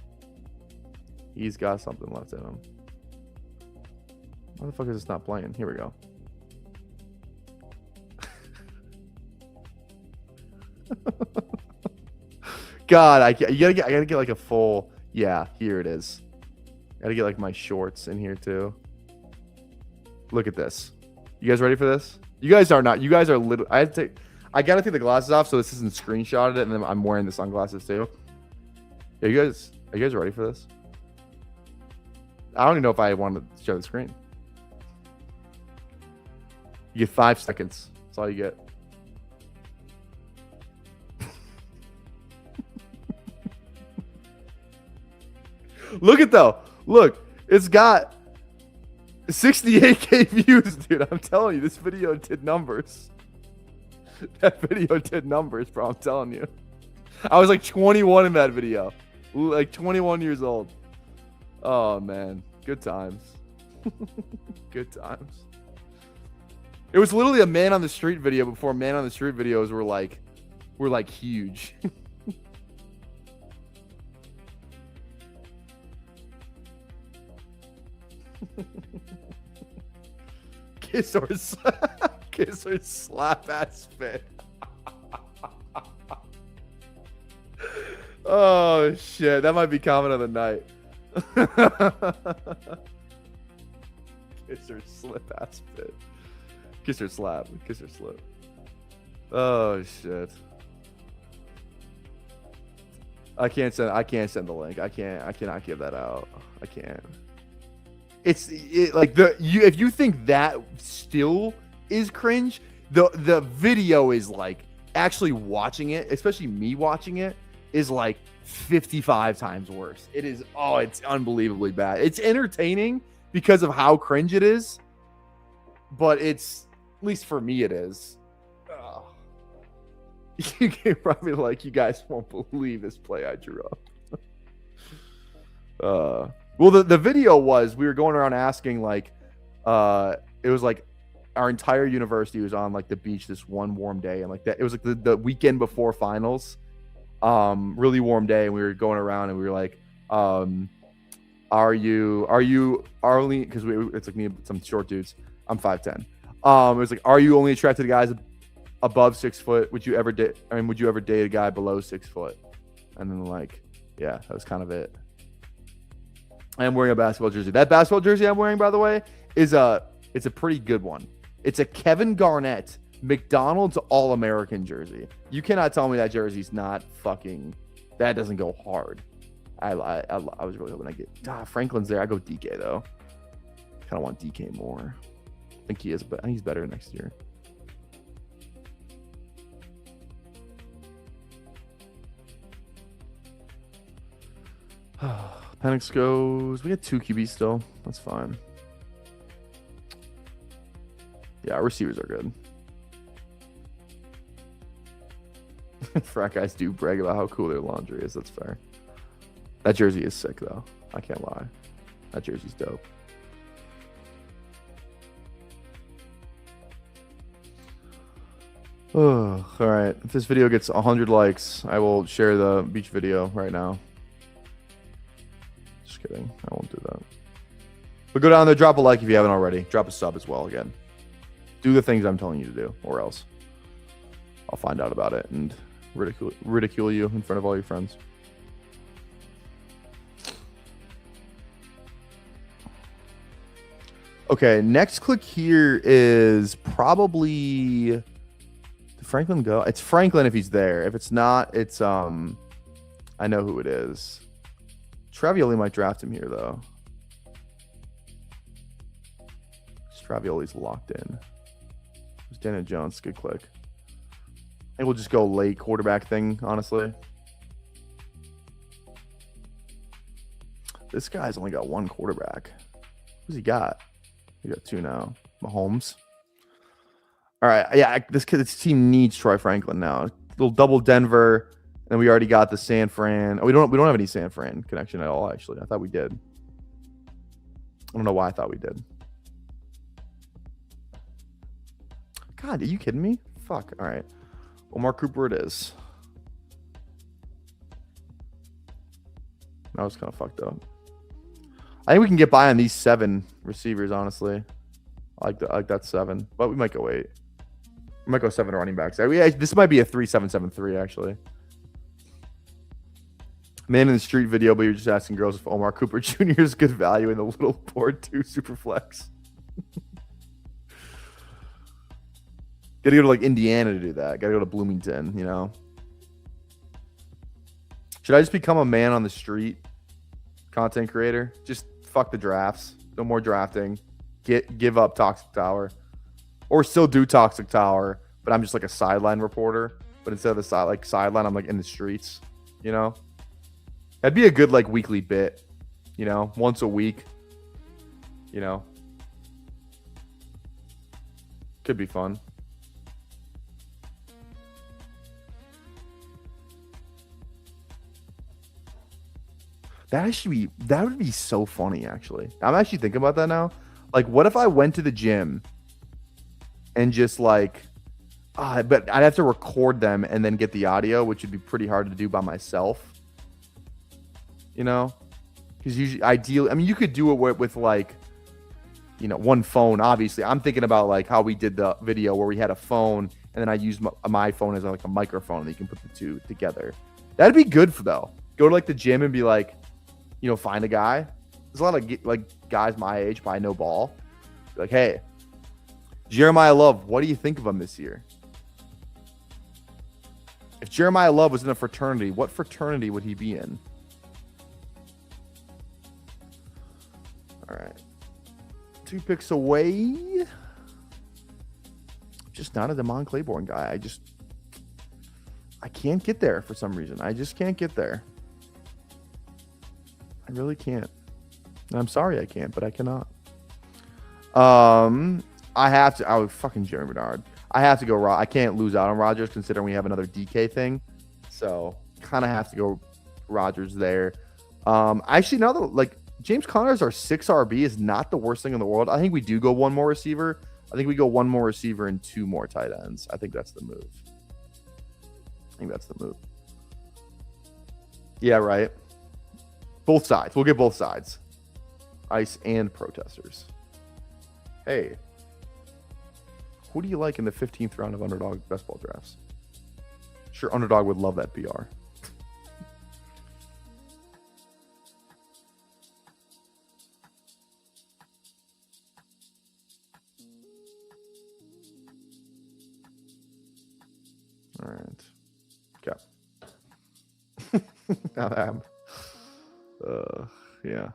He's got something left in him. Why the fuck is this not playing? Here we go. God, I gotta get like a full. Yeah, here it is. Gotta get like my shorts in here too. Look at this. You guys ready for this? You guys are not. You guys are literally. I gotta take the glasses off so this isn't screenshotted, and then I'm wearing the sunglasses too. Yeah, are you guys ready for this? I don't even know if I want to show the screen. You get 5 seconds. That's all you get. Look at though. Look, it's got 68K views, dude. I'm telling you, this video did numbers. That video did numbers, bro. I'm telling you. I was like 21 in that video. Like 21 years old. Oh, man. Good times. Good times. It was literally a man on the street video before man on the street videos were like huge. Kiss or slap ass fit. Oh shit, that might be comment of the night. Kiss or slip ass fit. Kiss or slap. Kiss or slip. Oh shit. I can't send the link. I cannot give that out. I can't. If you think that still is cringe, the video is like actually watching it, especially me watching it, is like 55 times worse. It is, it's unbelievably bad. It's entertaining because of how cringe it is, but it's, at least for me, it is. You can probably like, you guys won't believe this play I drew up. Well, the video was, we were going around asking like, it was like our entire university was on like the beach this one warm day, and like that, it was like the weekend before finals, really warm day, and we were going around and we were like, are you only, because it's like me and some short dudes. I'm 5'10". It was like, are you only attracted to guys above 6 foot? Would you ever date? I mean, would you ever date a guy below 6 foot? And then like, yeah, that was kind of it. I am wearing a basketball jersey. That basketball jersey I'm wearing, by the way, it's a pretty good one. It's a Kevin Garnett McDonald's All-American jersey. You cannot tell me that jersey's not fucking, that doesn't go hard. I was really hoping I get Franklin's there. I go DK though. Kind of want DK more. I think he is, but I think he's better next year. Penix goes. We got 2 QBs still. That's fine. Yeah, our receivers are good. Frat guys do brag about how cool their laundry is. That's fair. That jersey is sick, though. I can't lie. That jersey's dope. Oh, all right. If this video gets 100 likes, I will share the beach video right now. Just kidding. I won't do that. But go down there, drop a like if you haven't already. Drop a sub as well again. Do the things I'm telling you to do, or else I'll find out about it and ridicule you in front of all your friends. Okay, next click here is probably, did Franklin go? It's Franklin if he's there. If it's not, it's I know who it is. Travioli might draft him here though. Travioli's locked in. It's Daniel Jones, good click. I think we'll just go late quarterback thing, honestly. This guy's only got 1 quarterback. Who's he got? He got 2 now. Mahomes. All right, yeah, this team needs Troy Franklin now. Little double Denver, and then we already got the San Fran. Oh, we don't have any San Fran connection at all. Actually, I thought we did. I don't know why I thought we did. God, are you kidding me? Fuck. All right, Omar Cooper it is. That was kind of fucked up. I think we can get by on these 7 receivers, honestly. I like that 7, but we might go 8. We might go 7 running backs. This might be a 3-7-7-3, actually. Man in the street video, but you're just asking girls if Omar Cooper Jr. is good value in the little board 2 super flex. Gotta go to like Indiana to do that. Gotta go to Bloomington, you know. Should I just become a man on the street content creator? Just fuck the drafts. No more drafting. Give up Toxic Tower. Or still do Toxic Tower, but I'm just like a sideline reporter. But instead of the sideline, I'm like in the streets, you know? That'd be a good like weekly bit, you know, once a week, you know. Could be fun. That would be so funny, actually. I'm actually thinking about that now. Like, what if I went to the gym and just like, but I'd have to record them and then get the audio, which would be pretty hard to do by myself. You know, because usually, ideally, I mean, you could do it with like, you know, one phone. Obviously, I'm thinking about like how we did the video where we had a phone and then I used my phone as like a microphone, and you can put the 2 together. That'd be good though. Go to like the gym and be like, you know, find a guy. There's a lot of like guys my age, probably no ball. Be like, hey, Jeremiah Love, what do you think of him this year? If Jeremiah Love was in a fraternity, what fraternity would he be in? All right. 2 picks away. Just not a Damon Claiborne guy. I can't get there for some reason. I just can't get there. I really can't. And I'm sorry I can't, but I cannot. I have to. Oh, fucking Jeremy Bernard. I have to go. I can't lose out on Rodgers considering we have another DK thing. So kind of have to go Rodgers there. Actually, now that like James Conner as our 6 RB is not the worst thing in the world. I think we do go one more receiver. I think we go one more receiver and 2 more tight ends. I think that's the move. Yeah, right. Both sides. We'll get both sides. Ice and protesters. Hey. Who do you like in the 15th round of Underdog Best Ball drafts? Sure, Underdog would love that BR. All right. Okay. Now that I'm, yeah,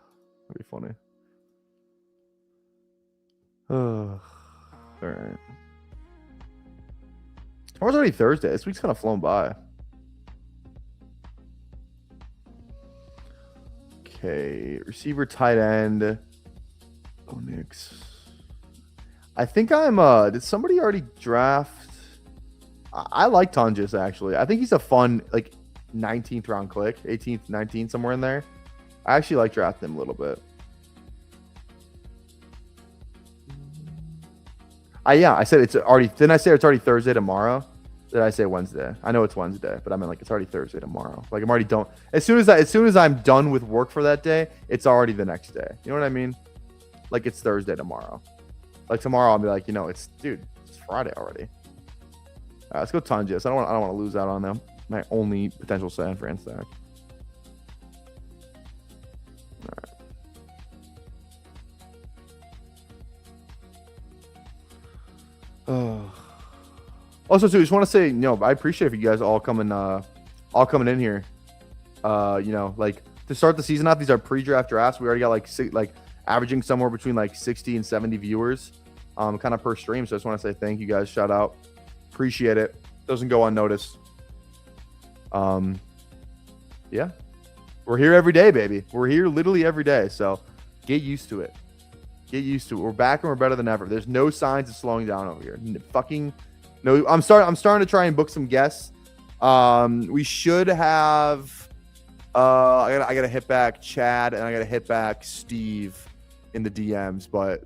that'd be funny. All right. Tomorrow's already Thursday. This week's kind of flown by. Okay, receiver, tight end. Oh, Knicks. I think I'm. Did somebody already draft? I like Tonjes actually. I think he's a fun like 19th round click, 18th, 19th, somewhere in there. I actually like drafting him a little bit. Yeah, I said it's already. Didn't I say it's already Thursday tomorrow? Did I say Wednesday? I know it's Wednesday, but I mean like it's already Thursday tomorrow. Like I'm already done. As soon as I'm done with work for that day, it's already the next day. You know what I mean? Like it's Thursday tomorrow. Like tomorrow I'll be like, it's Friday already. Let's go Tonjes. I don't want to lose out on them. My only potential San Fran stack. All right. Also, too, just want to say, I appreciate if you guys all coming in here. Like to start the season off, these are pre-draft drafts. We already got like averaging somewhere between like 60 and 70 viewers, kind of per stream. So I just want to say thank you guys. Shout out, appreciate it. Doesn't go unnoticed. Yeah, we're here every day, baby. We're here literally every day. So get used to it. We're back and we're better than ever. There's no signs of slowing down over here. No, I'm starting to try and book some guests. We should have. I gotta hit back Chad and I gotta hit back Steve in the DMs, but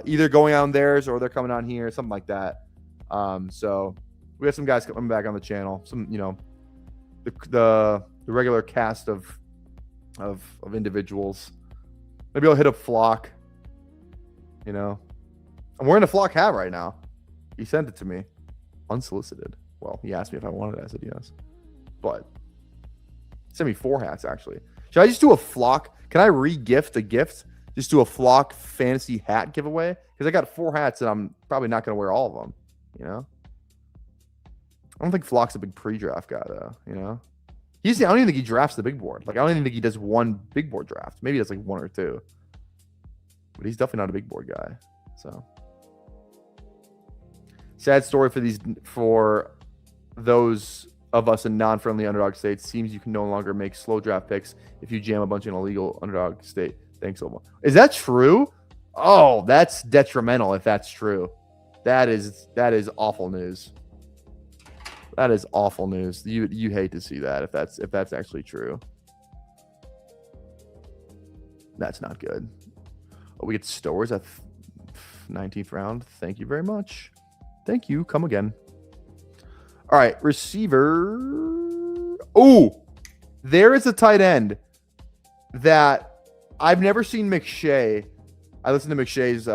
either going on theirs or they're coming on here, something like that. So we have some guys coming back on the channel. Some, the regular cast of individuals. Maybe I'll hit up Flock. I'm wearing a Flock hat right now. He sent it to me. Unsolicited. Well, he asked me if I wanted it. I said yes. But he sent me 4 hats, actually. Should I just do a Flock? Can I re-gift a gift? Just do a Flock fantasy hat giveaway? Because I got 4 hats and I'm probably not going to wear all of them. I don't think Flock's a big pre-draft guy, though. I don't even think he drafts the big board. Like, I don't even think he does one big board draft. Maybe that's like 1 or 2. But he's definitely not a big board guy. So sad story for those of us in non-friendly underdog states. Seems you can no longer make slow draft picks if you jam a bunch in illegal underdog state. Thanks, Oma. Is that true? Oh, that's detrimental if that's true. That is awful news. That is awful news. You hate to see that if that's actually true. That's not good. Oh, we get Stowers at 19th round. Thank you very much. Thank you. Come again. All right, receiver. Oh, there is a tight end that I've never seen McShay. I listened to McShay's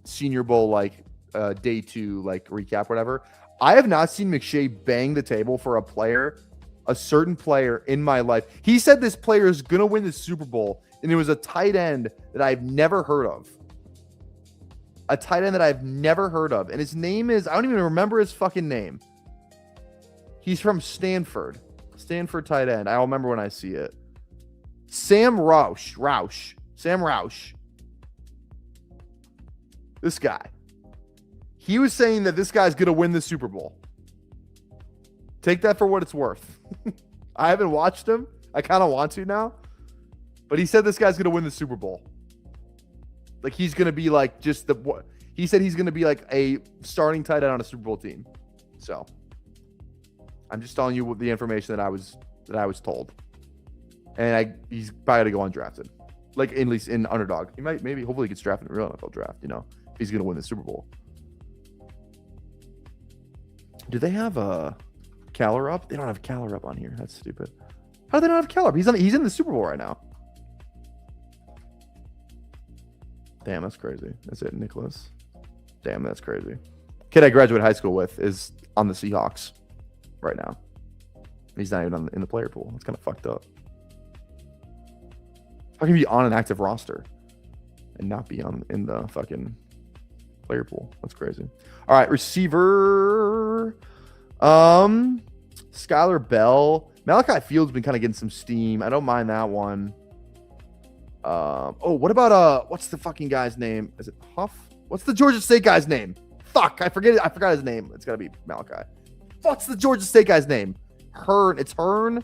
Senior Bowl day 2 recap, whatever. I have not seen McShay bang the table for a certain player in my life. He said this player is gonna win the Super Bowl, and it was a tight end that I've never heard of. A tight end that I've never heard of. And his name is, I don't even remember his fucking name. He's from Stanford. Stanford tight end. I'll remember when I see it. Sam Roush. Sam Roush. This guy. He was saying that this guy's going to win the Super Bowl. Take that for what it's worth. I haven't watched him. I kind of want to now. But he said this guy's going to win the Super Bowl. Like, he's going to be like just He said he's going to be like a starting tight end on a Super Bowl team. So I'm just telling you the information that I was told. And he's probably going to go undrafted. Like at least in underdog. He might hopefully he gets drafted in a real NFL draft, you know, if he's going to win the Super Bowl. Do they have a Caller up? They don't have Caller up on here. That's stupid. How do they not have Caller up? He's in the Super Bowl right now. Damn, that's crazy. That's it, Nicholas. Damn, that's crazy. Kid I graduated high school with is on the Seahawks right now. He's not even in the player pool. It's kind of fucked up. How can you be on an active roster and not be in the fucking player pool? That's crazy. All right, receiver. Skylar Bell. Malachi Field's been kind of getting some steam. I don't mind that one. What about what's the fucking guy's name? Is it Huff? What's the Georgia State guy's name? Fuck, I forgot his name. It's gotta be Malachi. What's the Georgia State guy's name? Hearn. It's Hearn.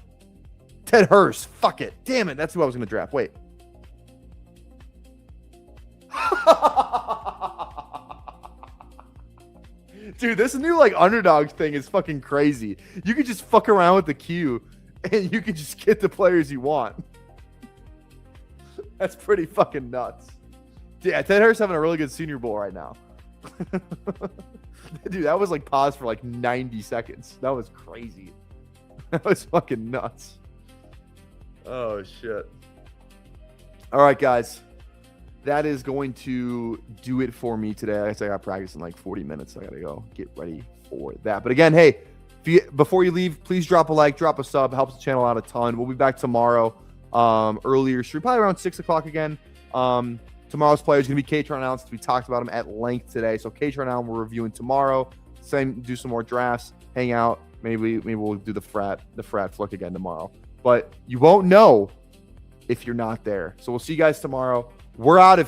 Ted Hurst. Fuck it. Damn it. That's who I was gonna draft. Wait. Dude, this new like underdog thing is fucking crazy. You can just fuck around with the queue and you can just get the players you want. That's pretty fucking nuts. Yeah, Ted Hurst having a really good Senior Bowl right now. Dude, that was like paused for like 90 seconds. That was crazy. That was fucking nuts. Oh, shit. All right, guys. That is going to do it for me today. I got practice in like 40 minutes. So I got to go get ready for that. But again, hey, before you leave, please drop a like, drop a sub. Helps the channel out a ton. We'll be back tomorrow. Earlier stream, probably around 6 o'clock again. Tomorrow's player is going to be K-Tron Allen. We talked about him at length today. So K-Tron Allen we're reviewing tomorrow. Do some more drafts, hang out. Maybe we'll do the frat flick again tomorrow. But you won't know if you're not there. So we'll see you guys tomorrow. We're out of here.